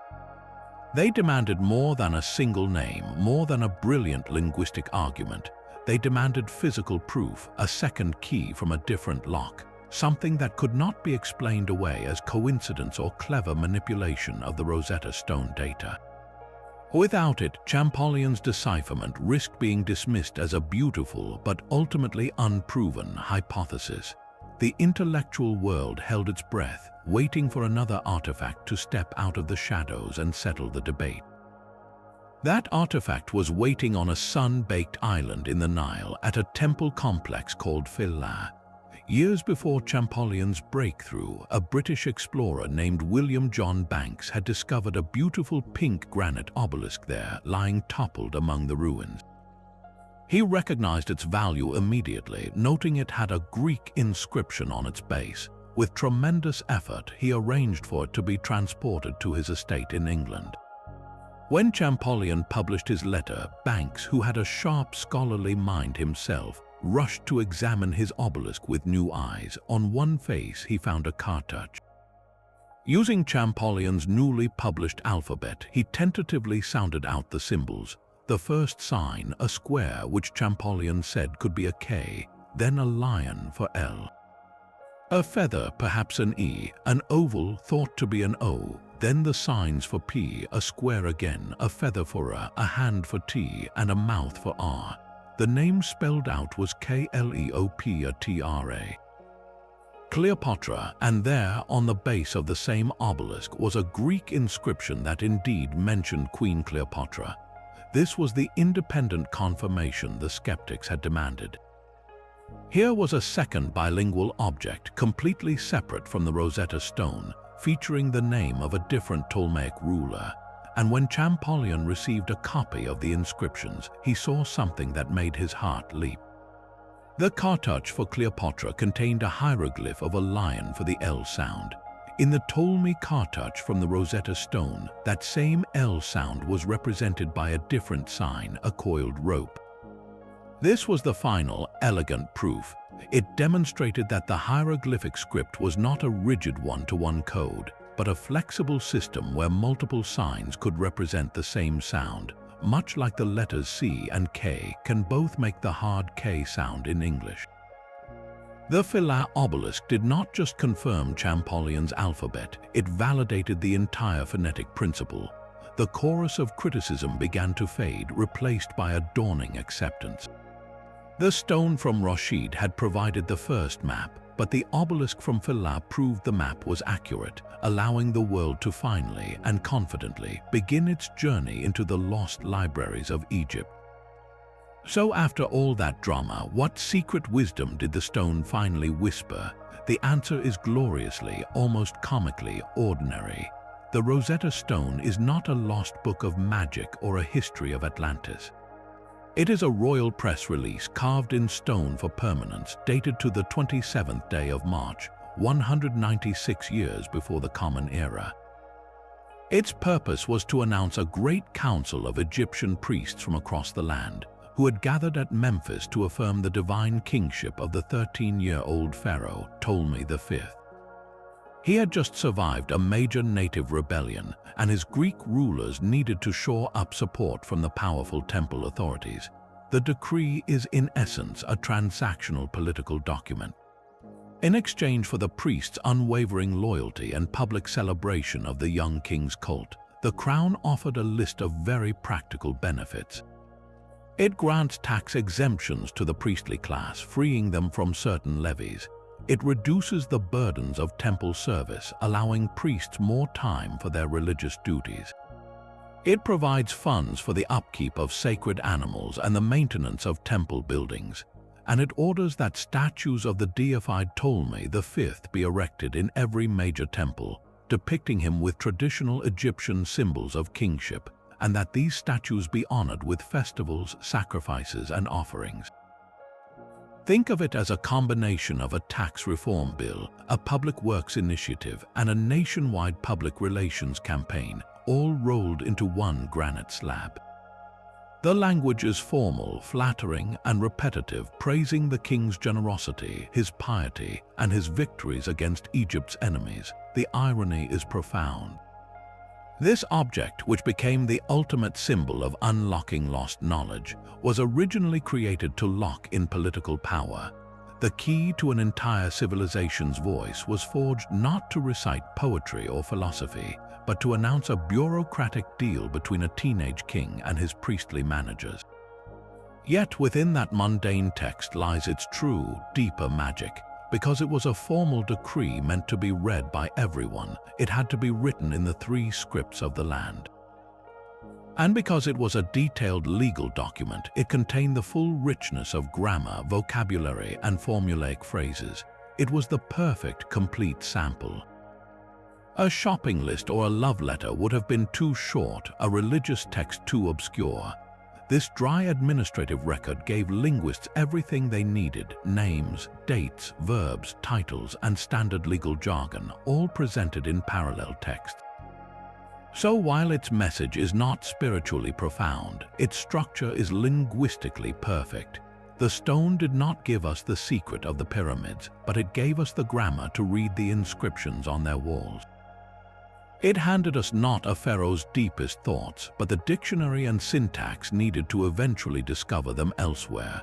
They demanded more than a single name, more than a brilliant linguistic argument. They demanded physical proof, a second key from a different lock, something that could not be explained away as coincidence or clever manipulation of the Rosetta Stone data. Without it, Champollion's decipherment risked being dismissed as a beautiful but ultimately unproven hypothesis. The intellectual world held its breath, waiting for another artifact to step out of the shadows and settle the debate. That artifact was waiting on a sun-baked island in the Nile at a temple complex called Philae. Years before Champollion's breakthrough, a British explorer named William John Banks had discovered a beautiful pink granite obelisk there, lying toppled among the ruins. He recognized its value immediately, noting it had a Greek inscription on its base. With tremendous effort, he arranged for it to be transported to his estate in England. When Champollion published his letter, Banks, who had a sharp scholarly mind himself, rushed to examine his obelisk with new eyes. On one face he found a cartouche. Using Champollion's newly published alphabet, he tentatively sounded out the symbols. The first sign, a square which Champollion said could be a K, then a lion for L. A feather, perhaps an E, an oval thought to be an O, then the signs for P, a square again, a feather for a hand for T, and a mouth for R. The name spelled out was Kleopatra. Cleopatra, and there, on the base of the same obelisk, was a Greek inscription that indeed mentioned Queen Cleopatra. This was the independent confirmation the skeptics had demanded. Here was a second bilingual object, completely separate from the Rosetta Stone, featuring the name of a different Ptolemaic ruler. And when Champollion received a copy of the inscriptions, he saw something that made his heart leap. The cartouche for Cleopatra contained a hieroglyph of a lion for the L sound. In the Ptolemy cartouche from the Rosetta Stone, that same L sound was represented by a different sign, a coiled rope. This was the final, elegant proof. It demonstrated that the hieroglyphic script was not a rigid one-to-one code, but a flexible system where multiple signs could represent the same sound, much like the letters C and K can both make the hard K sound in English. The Philae obelisk did not just confirm Champollion's alphabet, it validated the entire phonetic principle. The chorus of criticism began to fade, replaced by a dawning acceptance. The stone from Rosetta had provided the first map, but the obelisk from Philae proved the map was accurate, allowing the world to finally and confidently begin its journey into the lost libraries of Egypt. So after all that drama, what secret wisdom did the stone finally whisper? The answer is gloriously, almost comically, ordinary. The Rosetta Stone is not a lost book of magic or a history of Atlantis. It is a royal press release carved in stone for permanence, dated to the 27th day of March, 196 years before the Common Era. Its purpose was to announce a great council of Egyptian priests from across the land, who had gathered at Memphis to affirm the divine kingship of the 13-year-old pharaoh Ptolemy V. He had just survived a major native rebellion, and his Greek rulers needed to shore up support from the powerful temple authorities. The decree is in essence a transactional political document. In exchange for the priests' unwavering loyalty and public celebration of the young king's cult, the crown offered a list of very practical benefits. It grants tax exemptions to the priestly class, freeing them from certain levies. It reduces the burdens of temple service, allowing priests more time for their religious duties. It provides funds for the upkeep of sacred animals and the maintenance of temple buildings. And it orders that statues of the deified Ptolemy V be erected in every major temple, depicting him with traditional Egyptian symbols of kingship, and that these statues be honored with festivals, sacrifices, and offerings. Think of it as a combination of a tax reform bill, a public works initiative, and a nationwide public relations campaign, all rolled into one granite slab. The language is formal, flattering, and repetitive, praising the king's generosity, his piety, and his victories against Egypt's enemies. The irony is profound. This object, which became the ultimate symbol of unlocking lost knowledge, was originally created to lock in political power. The key to an entire civilization's voice was forged not to recite poetry or philosophy, but to announce a bureaucratic deal between a teenage king and his priestly managers. Yet within that mundane text lies its true, deeper magic. Because it was a formal decree meant to be read by everyone, it had to be written in the 3 scripts of the land. And because it was a detailed legal document, it contained the full richness of grammar, vocabulary, and formulaic phrases. It was the perfect, complete sample. A shopping list or a love letter would have been too short, a religious text too obscure. This dry administrative record gave linguists everything they needed: names, dates, verbs, titles, and standard legal jargon, all presented in parallel text. So while its message is not spiritually profound, its structure is linguistically perfect. The stone did not give us the secret of the pyramids, but it gave us the grammar to read the inscriptions on their walls. It handed us not a pharaoh's deepest thoughts, but the dictionary and syntax needed to eventually discover them elsewhere.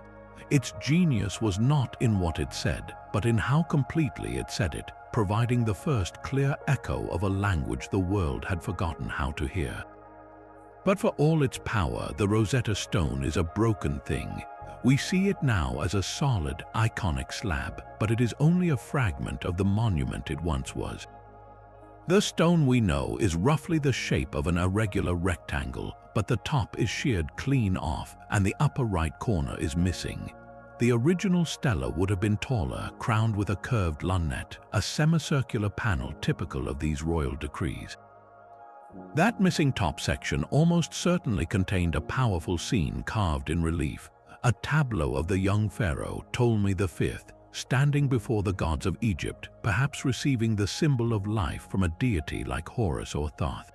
Its genius was not in what it said, but in how completely it said it, providing the first clear echo of a language the world had forgotten how to hear. But for all its power, the Rosetta Stone is a broken thing. We see it now as a solid, iconic slab, but it is only a fragment of the monument it once was. The stone we know is roughly the shape of an irregular rectangle, but the top is sheared clean off and the upper right corner is missing. The original stela would have been taller, crowned with a curved lunette, a semicircular panel typical of these royal decrees. That missing top section almost certainly contained a powerful scene carved in relief, a tableau of the young pharaoh Ptolemy V, standing before the gods of Egypt, perhaps receiving the symbol of life from a deity like Horus or Thoth.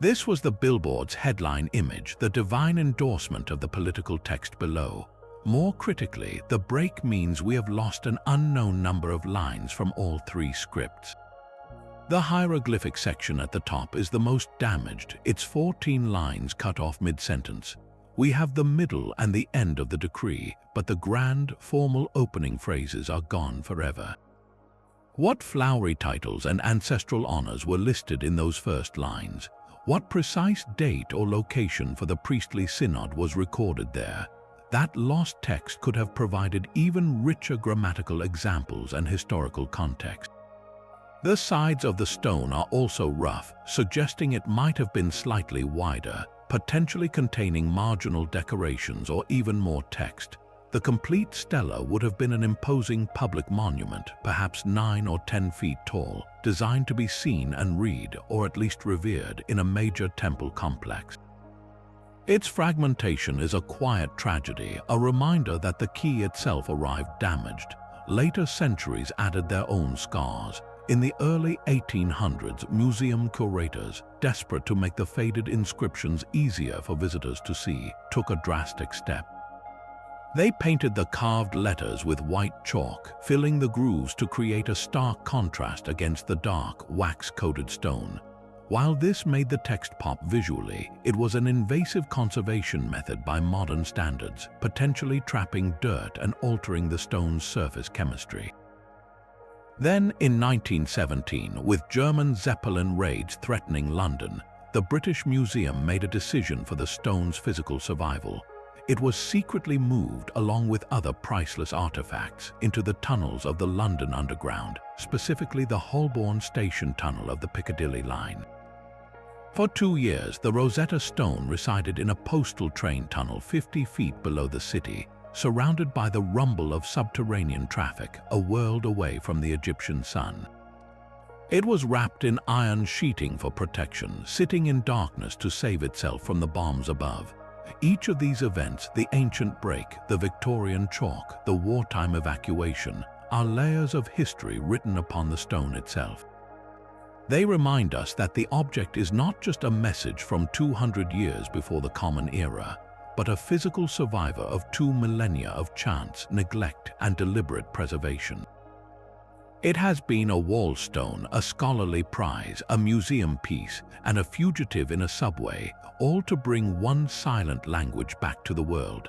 This was the billboard's headline image, the divine endorsement of the political text below. More critically, the break means we have lost an unknown number of lines from all 3 scripts. The hieroglyphic section at the top is the most damaged, its 14 lines cut off mid-sentence. We have the middle and the end of the decree, but the grand, formal opening phrases are gone forever. What flowery titles and ancestral honors were listed in those first lines? What precise date or location for the priestly synod was recorded there? That lost text could have provided even richer grammatical examples and historical context. The sides of the stone are also rough, suggesting it might have been slightly wider, potentially containing marginal decorations or even more text. The complete stela would have been an imposing public monument, perhaps 9 or 10 feet tall, designed to be seen and read, or at least revered, in a major temple complex. Its fragmentation is a quiet tragedy, a reminder that the key itself arrived damaged. Later centuries added their own scars. In the early 1800s, museum curators, desperate to make the faded inscriptions easier for visitors to see, took a drastic step. They painted the carved letters with white chalk, filling the grooves to create a stark contrast against the dark, wax-coated stone. While this made the text pop visually, it was an invasive conservation method by modern standards, potentially trapping dirt and altering the stone's surface chemistry. Then, in 1917, with German Zeppelin raids threatening London, the British Museum made a decision for the stone's physical survival. It was secretly moved, along with other priceless artifacts, into the tunnels of the London Underground, specifically the Holborn Station tunnel of the Piccadilly line. For 2 years, the Rosetta Stone resided in a postal train tunnel 50 feet below the city, surrounded by the rumble of subterranean traffic, a world away from the Egyptian sun. It was wrapped in iron sheeting for protection, sitting in darkness to save itself from the bombs above. Each of these events, the ancient break, the Victorian chalk, the wartime evacuation, are layers of history written upon the stone itself. They remind us that the object is not just a message from 200 years before the Common Era, but a physical survivor of 2 millennia of chance, neglect, and deliberate preservation. It has been a wall stone, a scholarly prize, a museum piece, and a fugitive in a subway, all to bring one silent language back to the world.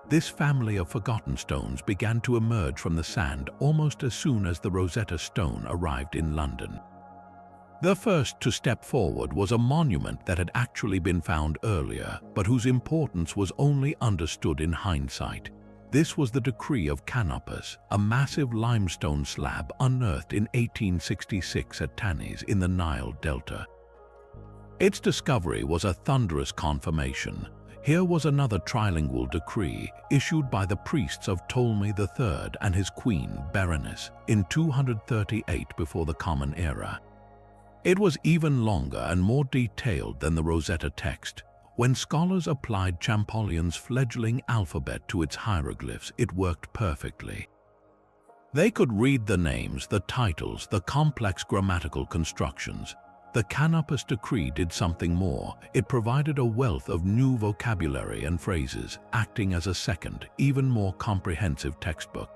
This family of forgotten stones began to emerge from the sand almost as soon as the Rosetta Stone arrived in London. The first to step forward was a monument that had actually been found earlier, but whose importance was only understood in hindsight. This was the Decree of Canopus, a massive limestone slab unearthed in 1866 at Tanis in the Nile Delta. Its discovery was a thunderous confirmation. Here was another trilingual decree issued by the priests of Ptolemy III and his queen, Berenice, in 238 before the Common Era. It was even longer and more detailed than the Rosetta text. When scholars applied Champollion's fledgling alphabet to its hieroglyphs, it worked perfectly. They could read the names, the titles, the complex grammatical constructions. The Canopus Decree did something more. It provided a wealth of new vocabulary and phrases, acting as a second, even more comprehensive textbook.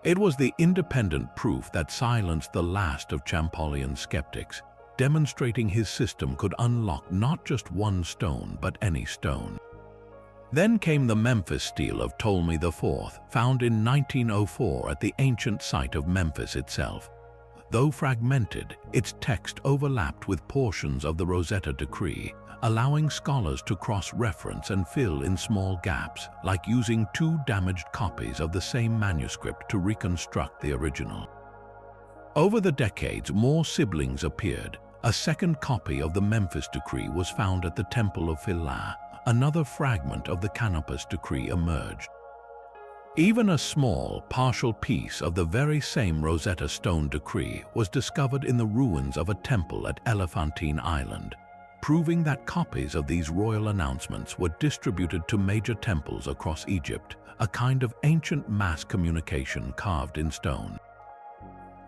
It was the independent proof that silenced the last of Champollion's skeptics, demonstrating his system could unlock not just one stone, but any stone. Then came the Memphis stele of Ptolemy IV, found in 1904 at the ancient site of Memphis itself. Though fragmented, its text overlapped with portions of the Rosetta Decree, allowing scholars to cross-reference and fill in small gaps, like using 2 damaged copies of the same manuscript to reconstruct the original. Over the decades, more siblings appeared. A second copy of the Memphis Decree was found at the Temple of Philae. Another fragment of the Canopus Decree emerged. Even a small, partial piece of the very same Rosetta Stone decree was discovered in the ruins of a temple at Elephantine Island, proving that copies of these royal announcements were distributed to major temples across Egypt, a kind of ancient mass communication carved in stone.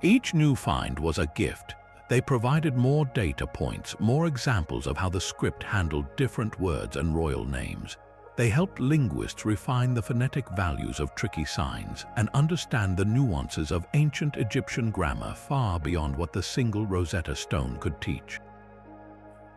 Each new find was a gift. They provided more data points, more examples of how the script handled different words and royal names. They helped linguists refine the phonetic values of tricky signs and understand the nuances of ancient Egyptian grammar far beyond what the single Rosetta Stone could teach.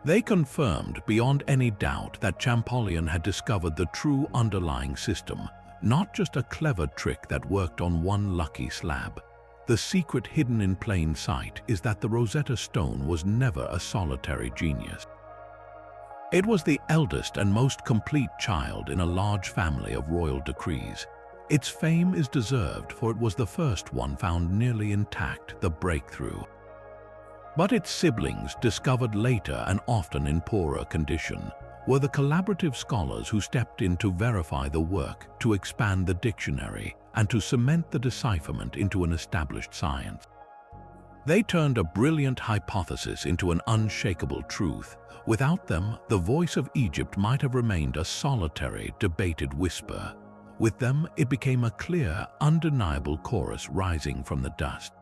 They confirmed beyond any doubt that Champollion had discovered the true underlying system, not just a clever trick that worked on one lucky slab. The secret hidden in plain sight is that the Rosetta Stone was never a solitary genius. It was the eldest and most complete child in a large family of royal decrees. Its fame is deserved, for it was the first one found nearly intact, the breakthrough. But its siblings, discovered later and often in poorer condition, were the collaborative scholars who stepped in to verify the work, to expand the dictionary, and to cement the decipherment into an established science. They turned a brilliant hypothesis into an unshakable truth. Without them, the voice of Egypt might have remained a solitary, debated whisper. With them, it became a clear, undeniable chorus rising from the dust.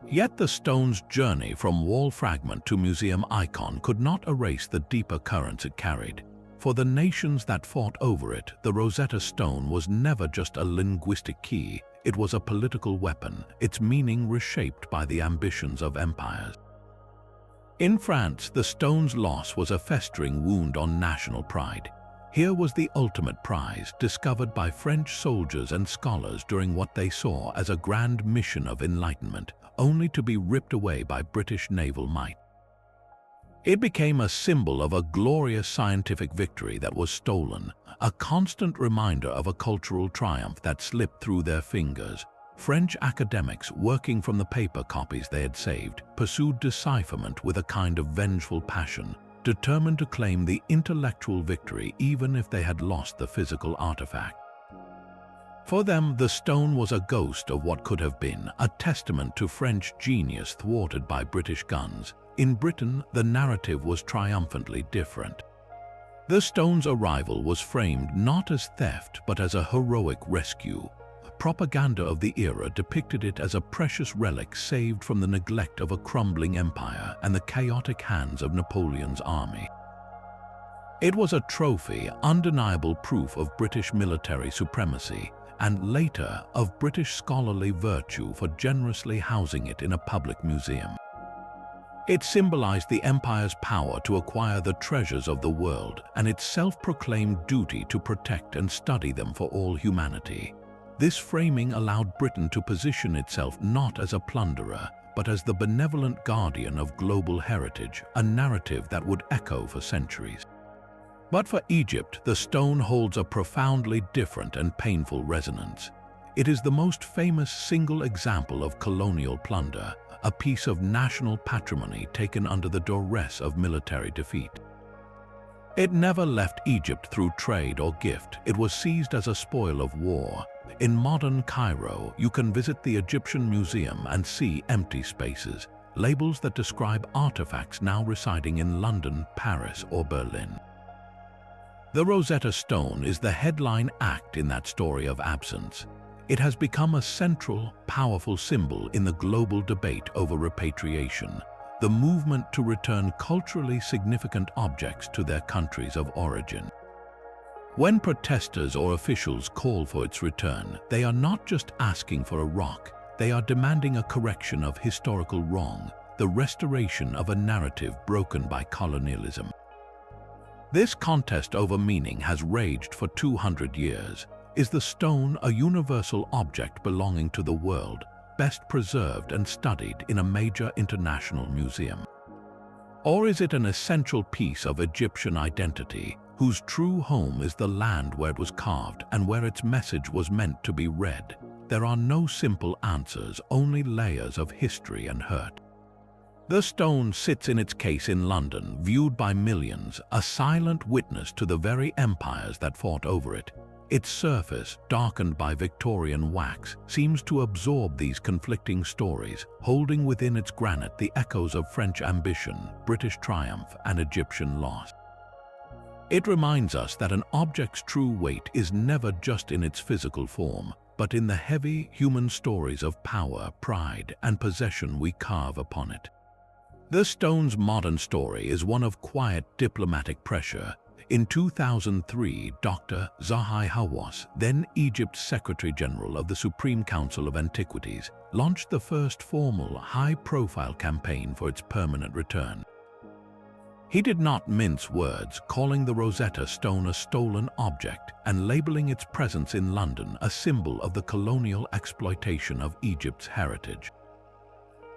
Yet the stone's journey from wall fragment to museum icon could not erase the deeper currents it carried. For the nations that fought over it, the Rosetta Stone was never just a linguistic key, it was a political weapon, its meaning reshaped by the ambitions of empires. In France, the stone's loss was a festering wound on national pride. Here was the ultimate prize, discovered by French soldiers and scholars during what they saw as a grand mission of enlightenment, only to be ripped away by British naval might. It became a symbol of a glorious scientific victory that was stolen, a constant reminder of a cultural triumph that slipped through their fingers. French academics, working from the paper copies they had saved, pursued decipherment with a kind of vengeful passion, determined to claim the intellectual victory even if they had lost the physical artifact. For them, the stone was a ghost of what could have been, a testament to French genius thwarted by British guns. In Britain, the narrative was triumphantly different. The stone's arrival was framed not as theft but as a heroic rescue. Propaganda of the era depicted it as a precious relic saved from the neglect of a crumbling empire and the chaotic hands of Napoleon's army. It was a trophy, undeniable proof of British military supremacy, and later of British scholarly virtue for generously housing it in a public museum. It symbolized the empire's power to acquire the treasures of the world and its self-proclaimed duty to protect and study them for all humanity. This framing allowed Britain to position itself not as a plunderer, but as the benevolent guardian of global heritage, a narrative that would echo for centuries. But for Egypt, the stone holds a profoundly different and painful resonance. It is the most famous single example of colonial plunder, a piece of national patrimony taken under the duress of military defeat. It never left Egypt through trade or gift. It was seized as a spoil of war. In modern Cairo, you can visit the Egyptian Museum and see empty spaces, labels that describe artifacts now residing in London, Paris, or Berlin. The Rosetta Stone is the headline act in that story of absence. It has become a central, powerful symbol in the global debate over repatriation, the movement to return culturally significant objects to their countries of origin. When protesters or officials call for its return, they are not just asking for a rock, they are demanding a correction of historical wrong, the restoration of a narrative broken by colonialism. This contest over meaning has raged for 200 years. Is the stone a universal object belonging to the world, best preserved and studied in a major international museum? Or is it an essential piece of Egyptian identity, whose true home is the land where it was carved and where its message was meant to be read? There are no simple answers, only layers of history and hurt. The stone sits in its case in London, viewed by millions, a silent witness to the very empires that fought over it. Its surface, darkened by Victorian wax, seems to absorb these conflicting stories, holding within its granite the echoes of French ambition, British triumph, and Egyptian loss. It reminds us that an object's true weight is never just in its physical form, but in the heavy human stories of power, pride, and possession we carve upon it. The stone's modern story is one of quiet diplomatic pressure. In 2003, Dr. Zahi Hawass, then Egypt's Secretary General of the Supreme Council of Antiquities, launched the first formal, high-profile campaign for its permanent return. He did not mince words, calling the Rosetta Stone a stolen object and labeling its presence in London a symbol of the colonial exploitation of Egypt's heritage.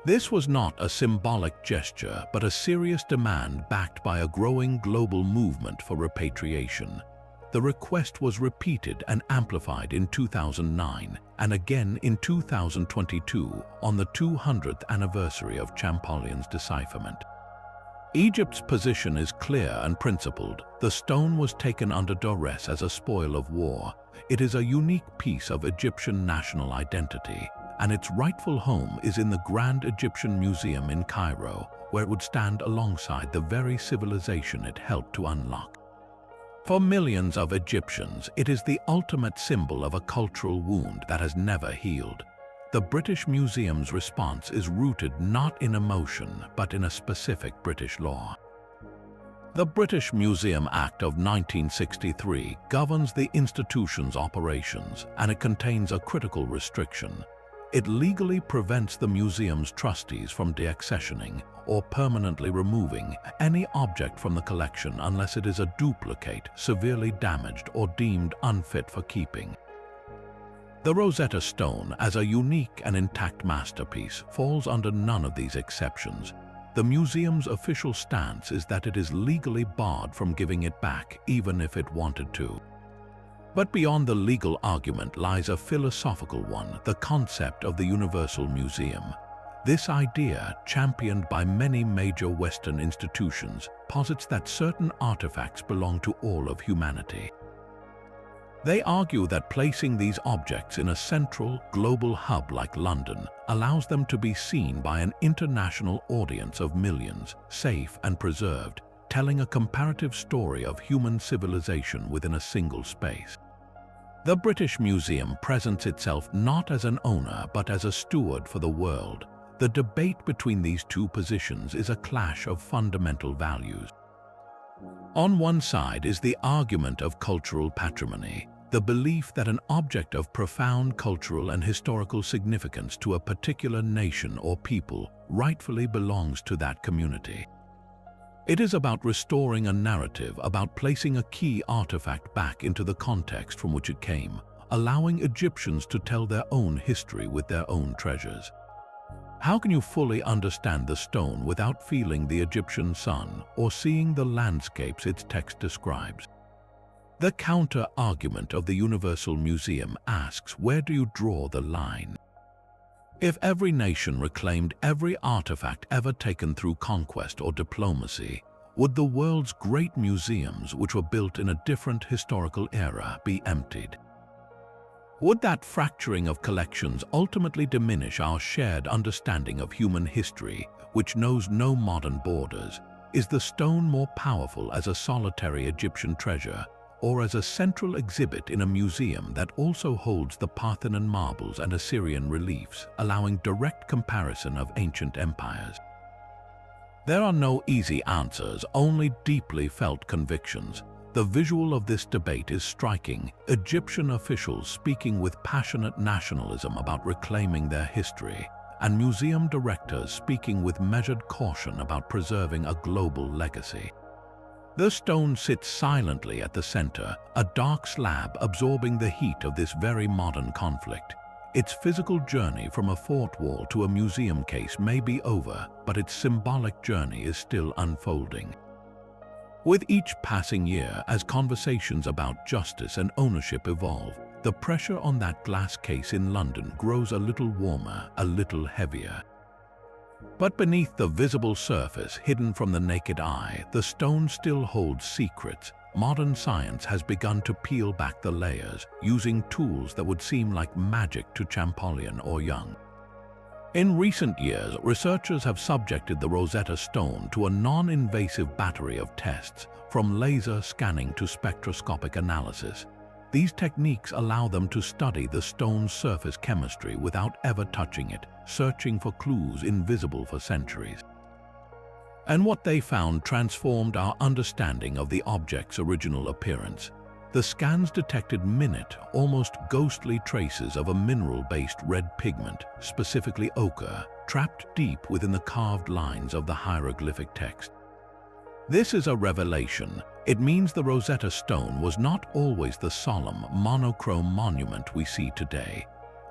This was not a symbolic gesture, but a serious demand backed by a growing global movement for repatriation. The request was repeated and amplified in 2009 and again in 2022 on the 200th anniversary of Champollion's decipherment. Egypt's position is clear and principled. The stone was taken under duress as a spoil of war. It is a unique piece of Egyptian national identity, and its rightful home is in the Grand Egyptian Museum in Cairo, where it would stand alongside the very civilization it helped to unlock. For millions of Egyptians, it is the ultimate symbol of a cultural wound that has never healed. The British Museum's response is rooted not in emotion, but in a specific British law. The British Museum Act of 1963 governs the institution's operations, and it contains a critical restriction. It legally prevents the museum's trustees from deaccessioning or permanently removing any object from the collection unless it is a duplicate, severely damaged, or deemed unfit for keeping. The Rosetta Stone, as a unique and intact masterpiece, falls under none of these exceptions. The museum's official stance is that it is legally barred from giving it back, even if it wanted to. But beyond the legal argument lies a philosophical one, the concept of the Universal Museum. This idea, championed by many major Western institutions, posits that certain artifacts belong to all of humanity. They argue that placing these objects in a central, global hub like London allows them to be seen by an international audience of millions, safe and preserved, telling a comparative story of human civilization within a single space. The British Museum presents itself not as an owner but as a steward for the world. The debate between these two positions is a clash of fundamental values. On one side is the argument of cultural patrimony, the belief that an object of profound cultural and historical significance to a particular nation or people rightfully belongs to that community. It is about restoring a narrative, about placing a key artifact back into the context from which it came, allowing Egyptians to tell their own history with their own treasures. How can you fully understand the stone without feeling the Egyptian sun or seeing the landscapes its text describes? The counter-argument of the Universal Museum asks, where do you draw the line? If every nation reclaimed every artifact ever taken through conquest or diplomacy, would the world's great museums, which were built in a different historical era, be emptied? Would that fracturing of collections ultimately diminish our shared understanding of human history, which knows no modern borders? Is the stone more powerful as a solitary Egyptian treasure, or as a central exhibit in a museum that also holds the Parthenon marbles and Assyrian reliefs, allowing direct comparison of ancient empires? There are no easy answers, only deeply felt convictions. The visual of this debate is striking. Egyptian officials speaking with passionate nationalism about reclaiming their history, and museum directors speaking with measured caution about preserving a global legacy. The stone sits silently at the center, a dark slab absorbing the heat of this very modern conflict. Its physical journey from a fort wall to a museum case may be over, but its symbolic journey is still unfolding. With each passing year, as conversations about justice and ownership evolve, the pressure on that glass case in London grows a little warmer, a little heavier. But beneath the visible surface, hidden from the naked eye, the stone still holds secrets. Modern science has begun to peel back the layers, using tools that would seem like magic to Champollion or Young. In recent years, researchers have subjected the Rosetta Stone to a non-invasive battery of tests, from laser scanning to spectroscopic analysis. These techniques allow them to study the stone's surface chemistry without ever touching it, searching for clues invisible for centuries. And what they found transformed our understanding of the object's original appearance. The scans detected minute, almost ghostly traces of a mineral-based red pigment, specifically ochre, trapped deep within the carved lines of the hieroglyphic text. This is a revelation. It means the Rosetta Stone was not always the solemn, monochrome monument we see today.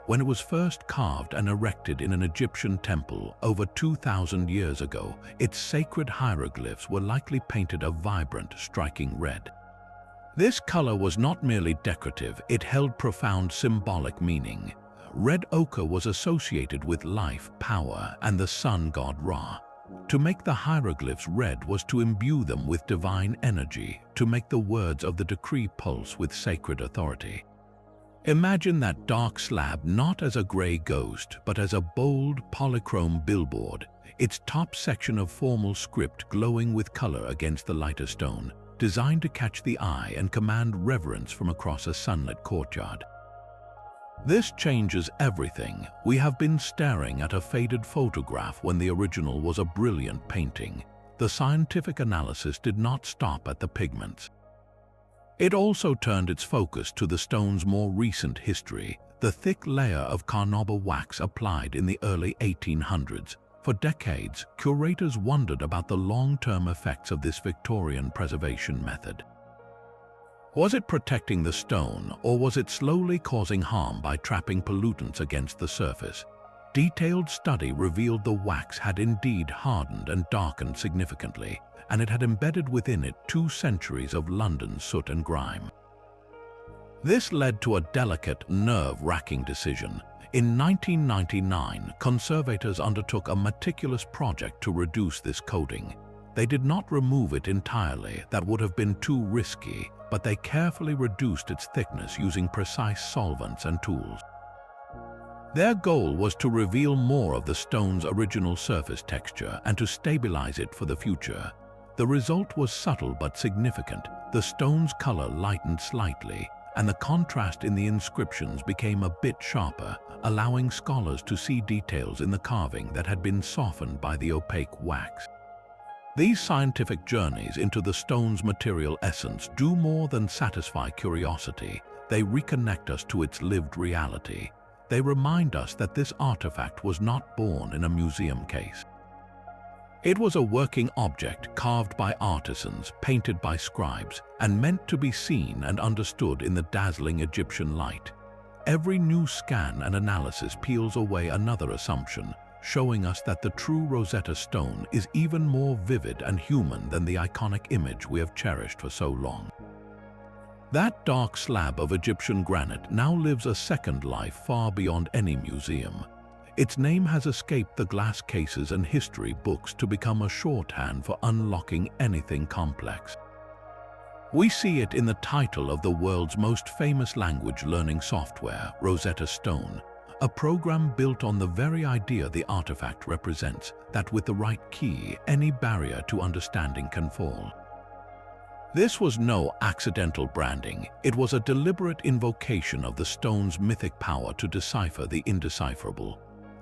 When it was first carved and erected in an Egyptian temple over 2,000 years ago, its sacred hieroglyphs were likely painted a vibrant, striking red. This color was not merely decorative, it held profound symbolic meaning. Red ochre was associated with life, power, and the sun god Ra. To make the hieroglyphs red was to imbue them with divine energy, to make the words of the decree pulse with sacred authority. Imagine that dark slab not as a gray ghost, but as a bold, polychrome billboard, its top section of formal script glowing with color against the lighter stone, designed to catch the eye and command reverence from across a sunlit courtyard. This changes everything. We have been staring at a faded photograph when the original was a brilliant painting. The scientific analysis did not stop at the pigments. It also turned its focus to the stone's more recent history, the thick layer of carnauba wax applied in the early 1800s. For decades, curators wondered about the long-term effects of this Victorian preservation method. Was it protecting the stone, or was it slowly causing harm by trapping pollutants against the surface? Detailed study revealed the wax had indeed hardened and darkened significantly, and it had embedded within it 2 centuries of London's soot and grime. This led to a delicate, nerve-wracking decision. In 1999, conservators undertook a meticulous project to reduce this coating. They did not remove it entirely, that would have been too risky, but they carefully reduced its thickness using precise solvents and tools. Their goal was to reveal more of the stone's original surface texture and to stabilize it for the future. The result was subtle but significant. The stone's color lightened slightly, and the contrast in the inscriptions became a bit sharper, allowing scholars to see details in the carving that had been softened by the opaque wax. These scientific journeys into the stone's material essence do more than satisfy curiosity. They reconnect us to its lived reality. They remind us that this artifact was not born in a museum case. It was a working object carved by artisans, painted by scribes, and meant to be seen and understood in the dazzling Egyptian light. Every new scan and analysis peels away another assumption, showing us that the true Rosetta Stone is even more vivid and human than the iconic image we have cherished for so long. That dark slab of Egyptian granite now lives a second life far beyond any museum. Its name has escaped the glass cases and history books to become a shorthand for unlocking anything complex. We see it in the title of the world's most famous language learning software, Rosetta Stone, a program built on the very idea the artifact represents, that with the right key, any barrier to understanding can fall. This was no accidental branding. It was a deliberate invocation of the stone's mythic power to decipher the indecipherable.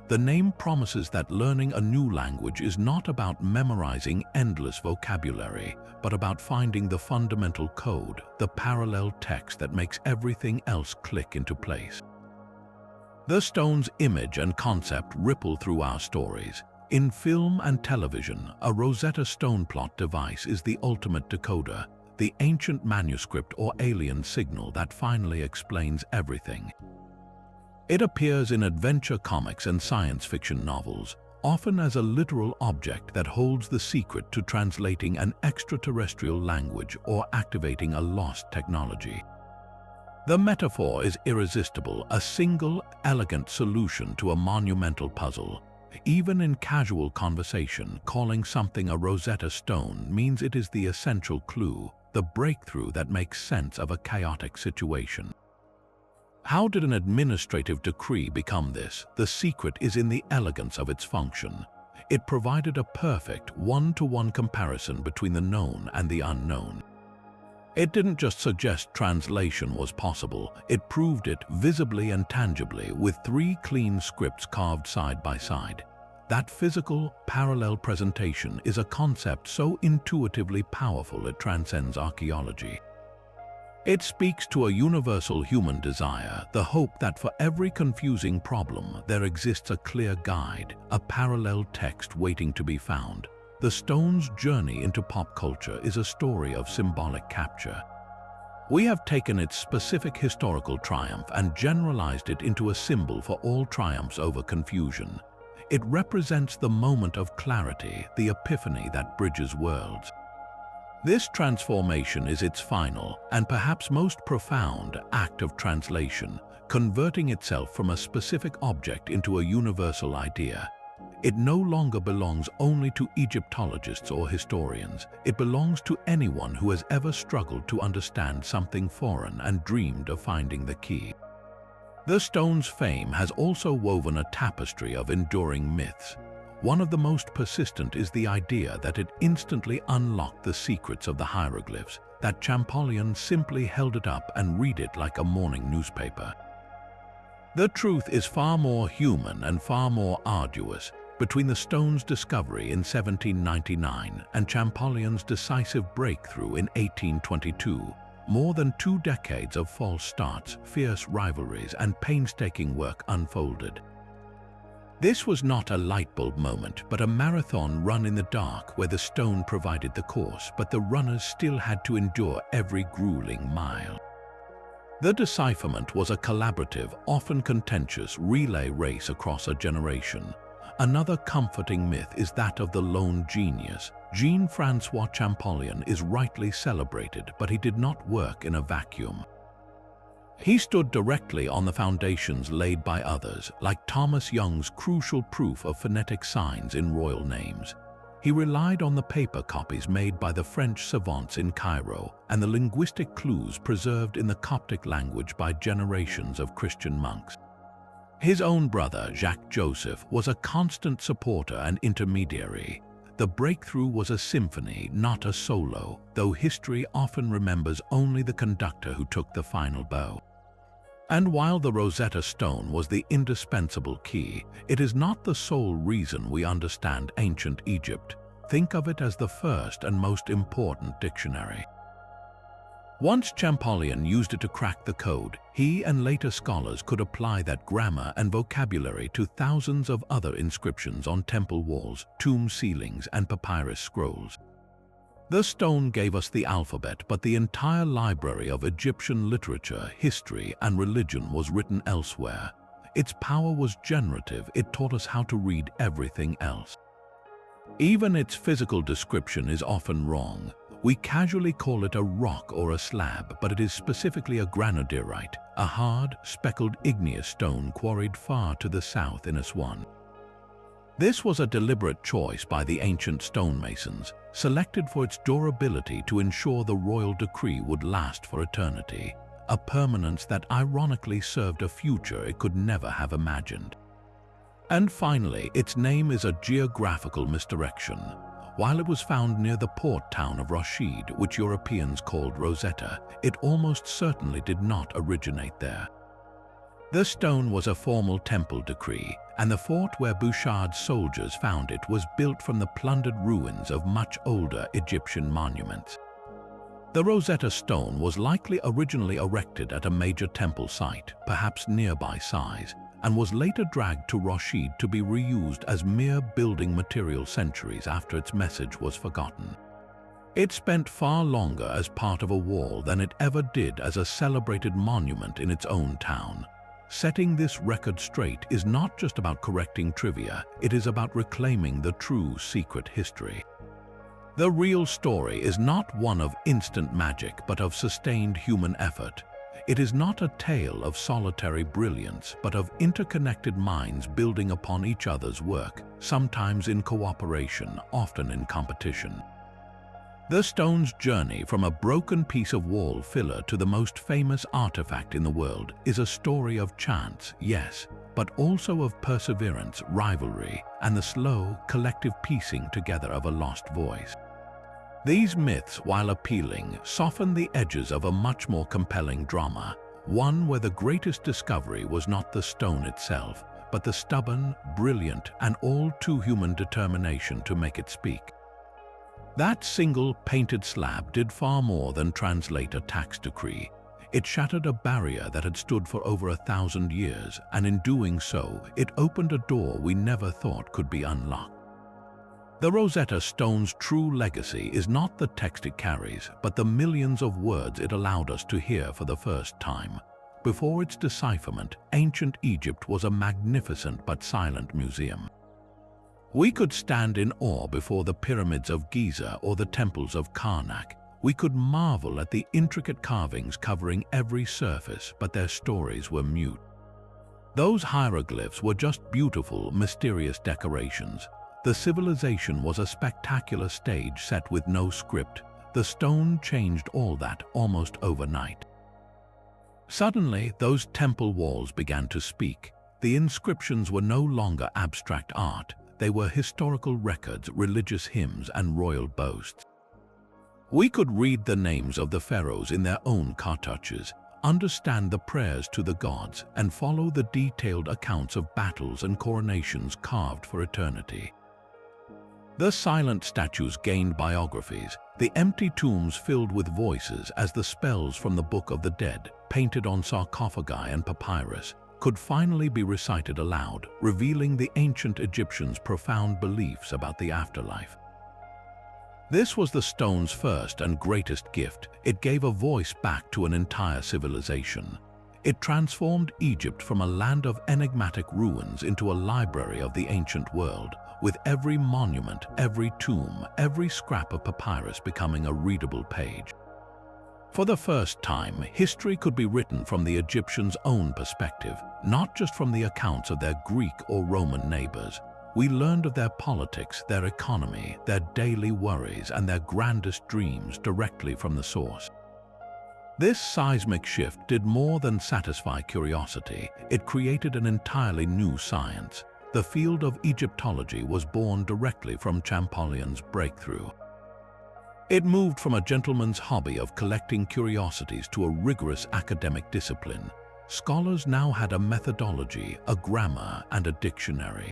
The name promises that learning a new language is not about memorizing endless vocabulary, but about finding the fundamental code, the parallel text that makes everything else click into place. The stone's image and concept ripple through our stories. In film and television, a Rosetta Stone plot device is the ultimate decoder, the ancient manuscript or alien signal that finally explains everything. It appears in adventure comics and science fiction novels, often as a literal object that holds the secret to translating an extraterrestrial language or activating a lost technology. The metaphor is irresistible, a single, elegant solution to a monumental puzzle. Even in casual conversation, calling something a Rosetta Stone means it is the essential clue, the breakthrough that makes sense of a chaotic situation. How did an administrative decree become this? The secret is in the elegance of its function. It provided a perfect one-to-one comparison between the known and the unknown. It didn't just suggest translation was possible, it proved it visibly and tangibly with 3 clean scripts carved side by side. That physical, parallel presentation is a concept so intuitively powerful it transcends archaeology. It speaks to a universal human desire, the hope that for every confusing problem there exists a clear guide, a parallel text waiting to be found. the stone's journey into pop culture is a story of symbolic capture. We have taken its specific historical triumph and generalized it into a symbol for all triumphs over confusion. It represents the moment of clarity, the epiphany that bridges worlds. This transformation is its final, and perhaps most profound, act of translation, converting itself from a specific object into a universal idea. It no longer belongs only to Egyptologists or historians. It belongs to anyone who has ever struggled to understand something foreign and dreamed of finding the key. The stone's fame has also woven a tapestry of enduring myths. One of the most persistent is the idea that it instantly unlocked the secrets of the hieroglyphs, that Champollion simply held it up and read it like a morning newspaper. The truth is far more human and far more arduous. Between the stone's discovery in 1799 and Champollion's decisive breakthrough in 1822, more than 2 decades of false starts, fierce rivalries, and painstaking work unfolded. This was not a light bulb moment, but a marathon run in the dark where the stone provided the course, but the runners still had to endure every grueling mile. The decipherment was a collaborative, often contentious relay race across a generation. Another comforting myth is that of the lone genius. Jean-François Champollion is rightly celebrated, but he did not work in a vacuum. He stood directly on the foundations laid by others, like Thomas Young's crucial proof of phonetic signs in royal names. He relied on the paper copies made by the French savants in Cairo and the linguistic clues preserved in the Coptic language by generations of Christian monks. His own brother, Jacques-Joseph, was a constant supporter and intermediary. The breakthrough was a symphony, not a solo, though history often remembers only the conductor who took the final bow. And while the Rosetta Stone was the indispensable key, it is not the sole reason we understand ancient Egypt. Think of it as the first and most important dictionary. Once Champollion used it to crack the code, he and later scholars could apply that grammar and vocabulary to thousands of other inscriptions on temple walls, tomb ceilings, and papyrus scrolls. The stone gave us the alphabet, but the entire library of Egyptian literature, history, and religion was written elsewhere. Its power was generative. It taught us how to read everything else. Even its physical description is often wrong. We casually call it a rock or a slab, but it is specifically a granodiorite, a hard, speckled igneous stone quarried far to the south in Aswan. This was a deliberate choice by the ancient stonemasons, selected for its durability to ensure the royal decree would last for eternity, a permanence that ironically served a future it could never have imagined. And finally, its name is a geographical misdirection. While it was found near the port town of Rashid, which Europeans called Rosetta, it almost certainly did not originate there. The stone was a formal temple decree, and the fort where Bouchard's soldiers found it was built from the plundered ruins of much older Egyptian monuments. The Rosetta Stone was likely originally erected at a major temple site, perhaps nearby size, and was later dragged to Rashid to be reused as mere building material centuries after its message was forgotten. It spent far longer as part of a wall than it ever did as a celebrated monument in its own town. Setting this record straight is not just about correcting trivia, it is about reclaiming the true secret history. The real story is not one of instant magic, but of sustained human effort. It is not a tale of solitary brilliance, but of interconnected minds building upon each other's work, sometimes in cooperation, often in competition. The stone's journey from a broken piece of wall filler to the most famous artifact in the world is a story of chance, yes, but also of perseverance, rivalry, and the slow, collective piecing together of a lost voice. These myths, while appealing, soften the edges of a much more compelling drama, one where the greatest discovery was not the stone itself, but the stubborn, brilliant, and all too human determination to make it speak. That single painted slab did far more than translate a tax decree. It shattered a barrier that had stood for over 1,000 years, and in doing so, it opened a door we never thought could be unlocked. The Rosetta Stone's true legacy is not the text it carries, but the millions of words it allowed us to hear for the first time. Before its decipherment, ancient Egypt was a magnificent but silent museum. We could stand in awe before the pyramids of Giza or the temples of Karnak. We could marvel at the intricate carvings covering every surface, but their stories were mute. Those hieroglyphs were just beautiful, mysterious decorations. The civilization was a spectacular stage set with no script. The stone changed all that almost overnight. Suddenly, those temple walls began to speak. The inscriptions were no longer abstract art. They were historical records, religious hymns, and royal boasts. We could read the names of the pharaohs in their own cartouches, understand the prayers to the gods, and follow the detailed accounts of battles and coronations carved for eternity. The silent statues gained biographies, the empty tombs filled with voices as the spells from the Book of the Dead, painted on sarcophagi and papyrus, could finally be recited aloud, revealing the ancient Egyptians' profound beliefs about the afterlife. This was the stone's first and greatest gift. It gave a voice back to an entire civilization. It transformed Egypt from a land of enigmatic ruins into a library of the ancient world, with every monument, every tomb, every scrap of papyrus becoming a readable page. For the first time, history could be written from the Egyptians' own perspective, not just from the accounts of their Greek or Roman neighbors. We learned of their politics, their economy, their daily worries, and their grandest dreams directly from the source. This seismic shift did more than satisfy curiosity. It created an entirely new science. The field of Egyptology was born directly from Champollion's breakthrough. It moved from a gentleman's hobby of collecting curiosities to a rigorous academic discipline. Scholars now had a methodology, a grammar, and a dictionary.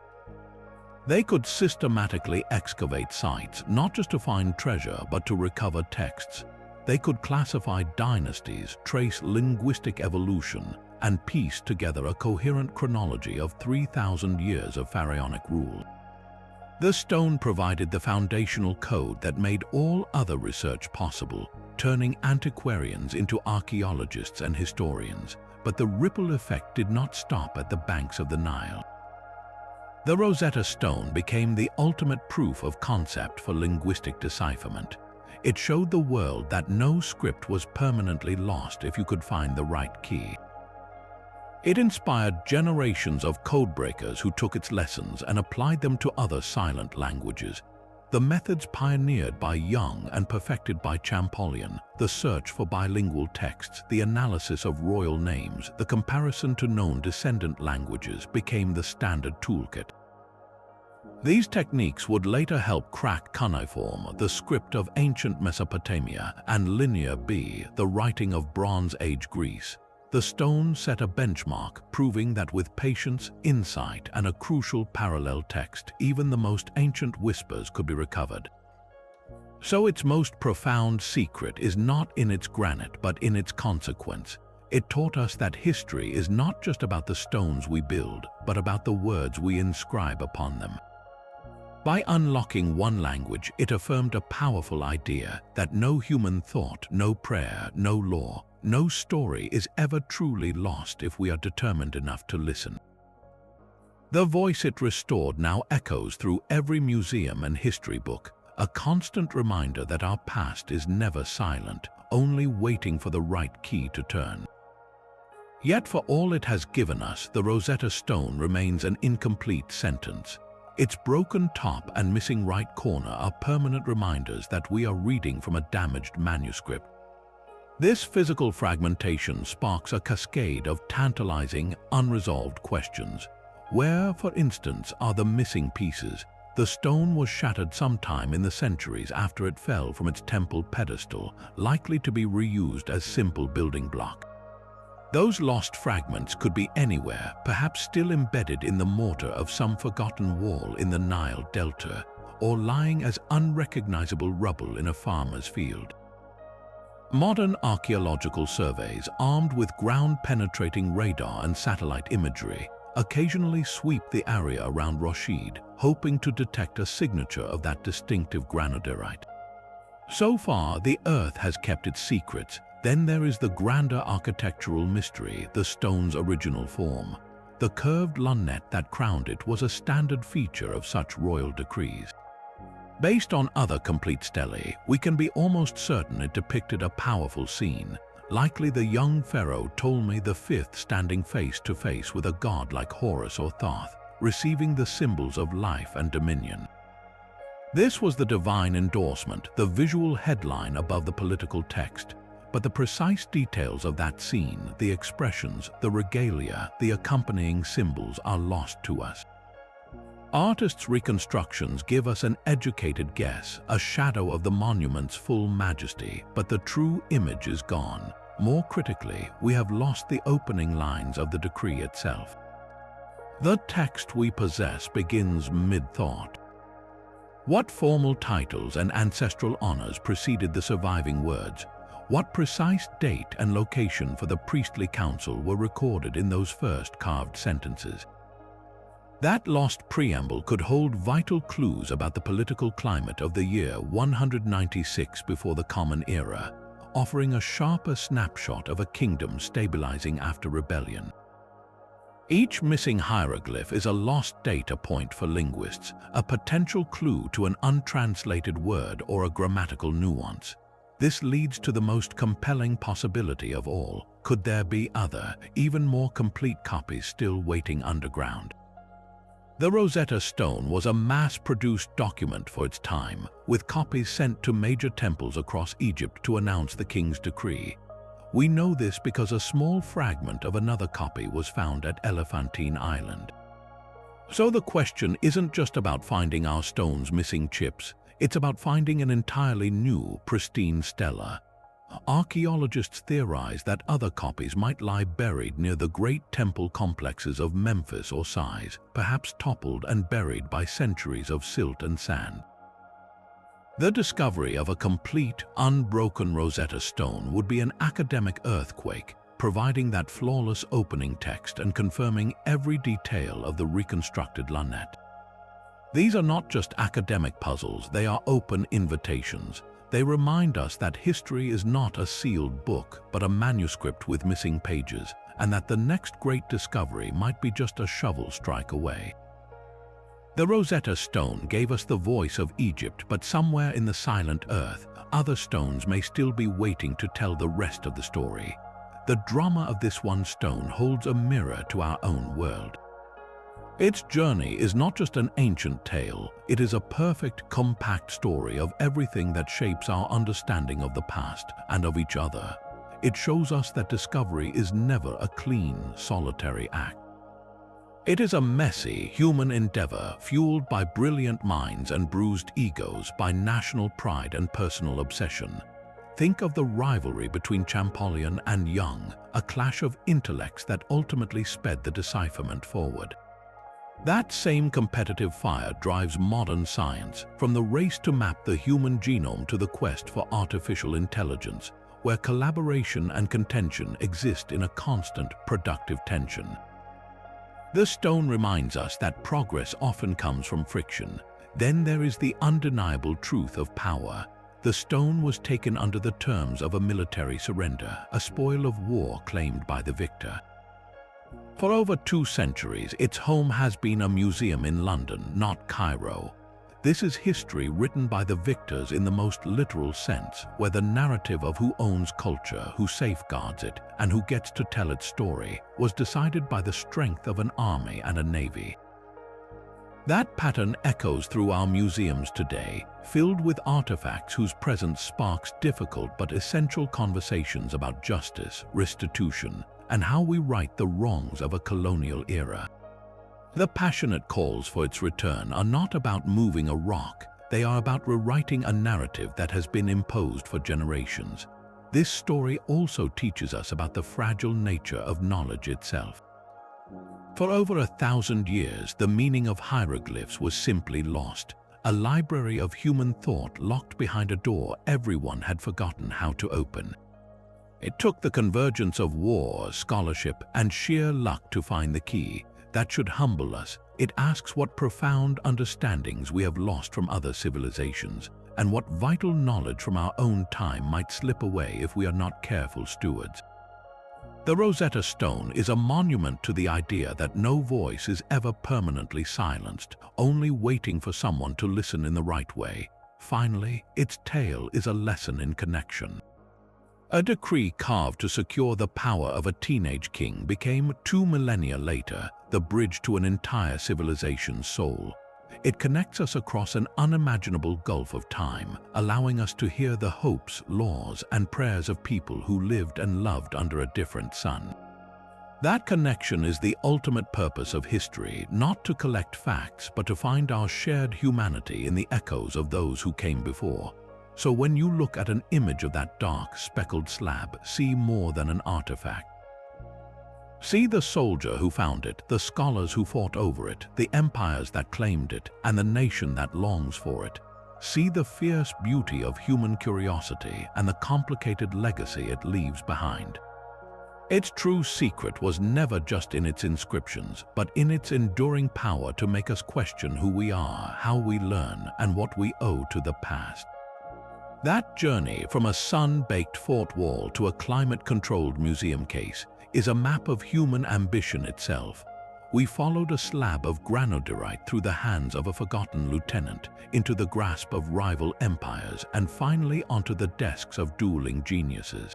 They could systematically excavate sites, not just to find treasure, but to recover texts. They could classify dynasties, trace linguistic evolution, and piece together a coherent chronology of 3,000 years of pharaonic rule. The stone provided the foundational code that made all other research possible, turning antiquarians into archaeologists and historians. But the ripple effect did not stop at the banks of the Nile. The Rosetta Stone became the ultimate proof of concept for linguistic decipherment. It showed the world that no script was permanently lost if you could find the right key. It inspired generations of codebreakers who took its lessons and applied them to other silent languages. The methods pioneered by Young and perfected by Champollion, the search for bilingual texts, the analysis of royal names, the comparison to known descendant languages became the standard toolkit. These techniques would later help crack cuneiform, the script of ancient Mesopotamia, and Linear B, the writing of Bronze Age Greece. The stone set a benchmark, proving that with patience, insight, and a crucial parallel text, even the most ancient whispers could be recovered. So its most profound secret is not in its granite, but in its consequence. It taught us that history is not just about the stones we build, but about the words we inscribe upon them. By unlocking one language, it affirmed a powerful idea that no human thought, no prayer, no law, no story is ever truly lost if we are determined enough to listen. The voice it restored now echoes through every museum and history book, a constant reminder that our past is never silent, only waiting for the right key to turn. Yet for all it has given us, the Rosetta Stone remains an incomplete sentence. Its broken top and missing right corner are permanent reminders that we are reading from a damaged manuscript. This physical fragmentation sparks a cascade of tantalizing, unresolved questions. Where, for instance, are the missing pieces? The stone was shattered sometime in the centuries after it fell from its temple pedestal, likely to be reused as simple building block. Those lost fragments could be anywhere, perhaps still embedded in the mortar of some forgotten wall in the Nile Delta, or lying as unrecognizable rubble in a farmer's field. Modern archaeological surveys, armed with ground-penetrating radar and satellite imagery, occasionally sweep the area around Rashid, hoping to detect a signature of that distinctive granodiorite. So far, the Earth has kept its secrets. Then there is the grander architectural mystery, the stone's original form. The curved lunette that crowned it was a standard feature of such royal decrees. Based on other complete stelae, we can be almost certain it depicted a powerful scene. Likely the young pharaoh Ptolemy V standing face to face with a god like Horus or Thoth, receiving the symbols of life and dominion. This was the divine endorsement, the visual headline above the political text. But the precise details of that scene, the expressions, the regalia, the accompanying symbols are lost to us. Artists' reconstructions give us an educated guess, a shadow of the monument's full majesty, but the true image is gone. More critically, we have lost the opening lines of the decree itself. The text we possess begins mid-thought. What formal titles and ancestral honors preceded the surviving words? What precise date and location for the priestly council were recorded in those first carved sentences? That lost preamble could hold vital clues about the political climate of the year 196 before the Common Era, offering a sharper snapshot of a kingdom stabilizing after rebellion. Each missing hieroglyph is a lost data point for linguists, a potential clue to an untranslated word or a grammatical nuance. This leads to the most compelling possibility of all. Could there be other, even more complete copies still waiting underground? The Rosetta Stone was a mass-produced document for its time, with copies sent to major temples across Egypt to announce the king's decree. We know this because a small fragment of another copy was found at Elephantine Island. So the question isn't just about finding our stone's missing chips. It's about finding an entirely new, pristine stela. Archaeologists theorize that other copies might lie buried near the great temple complexes of Memphis or Sais, perhaps toppled and buried by centuries of silt and sand. The discovery of a complete, unbroken Rosetta Stone would be an academic earthquake, providing that flawless opening text and confirming every detail of the reconstructed lunette. These are not just academic puzzles, they are open invitations. They remind us that history is not a sealed book, but a manuscript with missing pages, and that the next great discovery might be just a shovel strike away. The Rosetta Stone gave us the voice of Egypt, but somewhere in the silent earth, other stones may still be waiting to tell the rest of the story. The drama of this one stone holds a mirror to our own world. Its journey is not just an ancient tale, it is a perfect, compact story of everything that shapes our understanding of the past and of each other. It shows us that discovery is never a clean, solitary act. It is a messy, human endeavor fueled by brilliant minds and bruised egos, by national pride and personal obsession. Think of the rivalry between Champollion and Young, a clash of intellects that ultimately sped the decipherment forward. That same competitive fire drives modern science, from the race to map the human genome to the quest for artificial intelligence, where collaboration and contention exist in a constant, productive tension. The stone reminds us that progress often comes from friction. Then there is the undeniable truth of power. The stone was taken under the terms of a military surrender, a spoil of war claimed by the victor. For over 2 centuries, its home has been a museum in London, not Cairo. This is history written by the victors in the most literal sense, where the narrative of who owns culture, who safeguards it, and who gets to tell its story was decided by the strength of an army and a navy. That pattern echoes through our museums today, filled with artifacts whose presence sparks difficult but essential conversations about justice, restitution, and how we right the wrongs of a colonial era. The passionate calls for its return are not about moving a rock, they are about rewriting a narrative that has been imposed for generations. This story also teaches us about the fragile nature of knowledge itself. For over 1,000 years, the meaning of hieroglyphs was simply lost, a library of human thought locked behind a door everyone had forgotten how to open. It took the convergence of war, scholarship, and sheer luck to find the key, that should humble us. It asks what profound understandings we have lost from other civilizations, and what vital knowledge from our own time might slip away if we are not careful stewards. The Rosetta Stone is a monument to the idea that no voice is ever permanently silenced, only waiting for someone to listen in the right way. Finally, its tale is a lesson in connection. A decree carved to secure the power of a teenage king became, 2 millennia later, the bridge to an entire civilization's soul. It connects us across an unimaginable gulf of time, allowing us to hear the hopes, laws, and prayers of people who lived and loved under a different sun. That connection is the ultimate purpose of history, not to collect facts, but to find our shared humanity in the echoes of those who came before. So when you look at an image of that dark, speckled slab, see more than an artifact. See the soldier who found it, the scholars who fought over it, the empires that claimed it, and the nation that longs for it. See the fierce beauty of human curiosity and the complicated legacy it leaves behind. Its true secret was never just in its inscriptions, but in its enduring power to make us question who we are, how we learn, and what we owe to the past. That journey from a sun-baked fort wall to a climate-controlled museum case is a map of human ambition itself. We followed a slab of granodiorite through the hands of a forgotten lieutenant, into the grasp of rival empires, and finally onto the desks of dueling geniuses.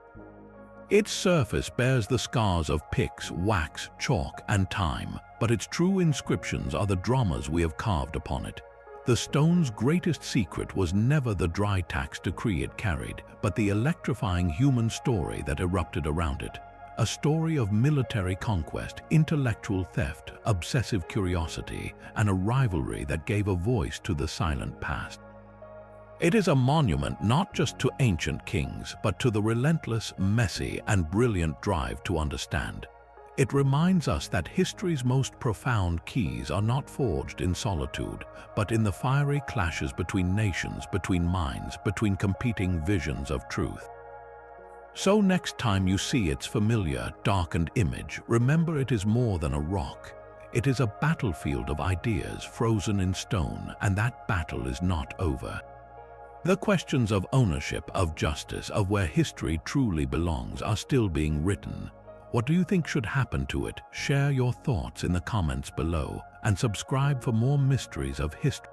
Its surface bears the scars of picks, wax, chalk, and time, but its true inscriptions are the dramas we have carved upon it. The stone's greatest secret was never the dry tax decree it carried, but the electrifying human story that erupted around it. A story of military conquest, intellectual theft, obsessive curiosity, and a rivalry that gave a voice to the silent past. It is a monument not just to ancient kings, but to the relentless, messy, and brilliant drive to understand. It reminds us that history's most profound keys are not forged in solitude, but in the fiery clashes between nations, between minds, between competing visions of truth. So next time you see its familiar, darkened image, remember it is more than a rock. It is a battlefield of ideas frozen in stone, and that battle is not over. The questions of ownership, of justice, of where history truly belongs are still being written. What do you think should happen to it? Share your thoughts in the comments below and subscribe for more mysteries of history.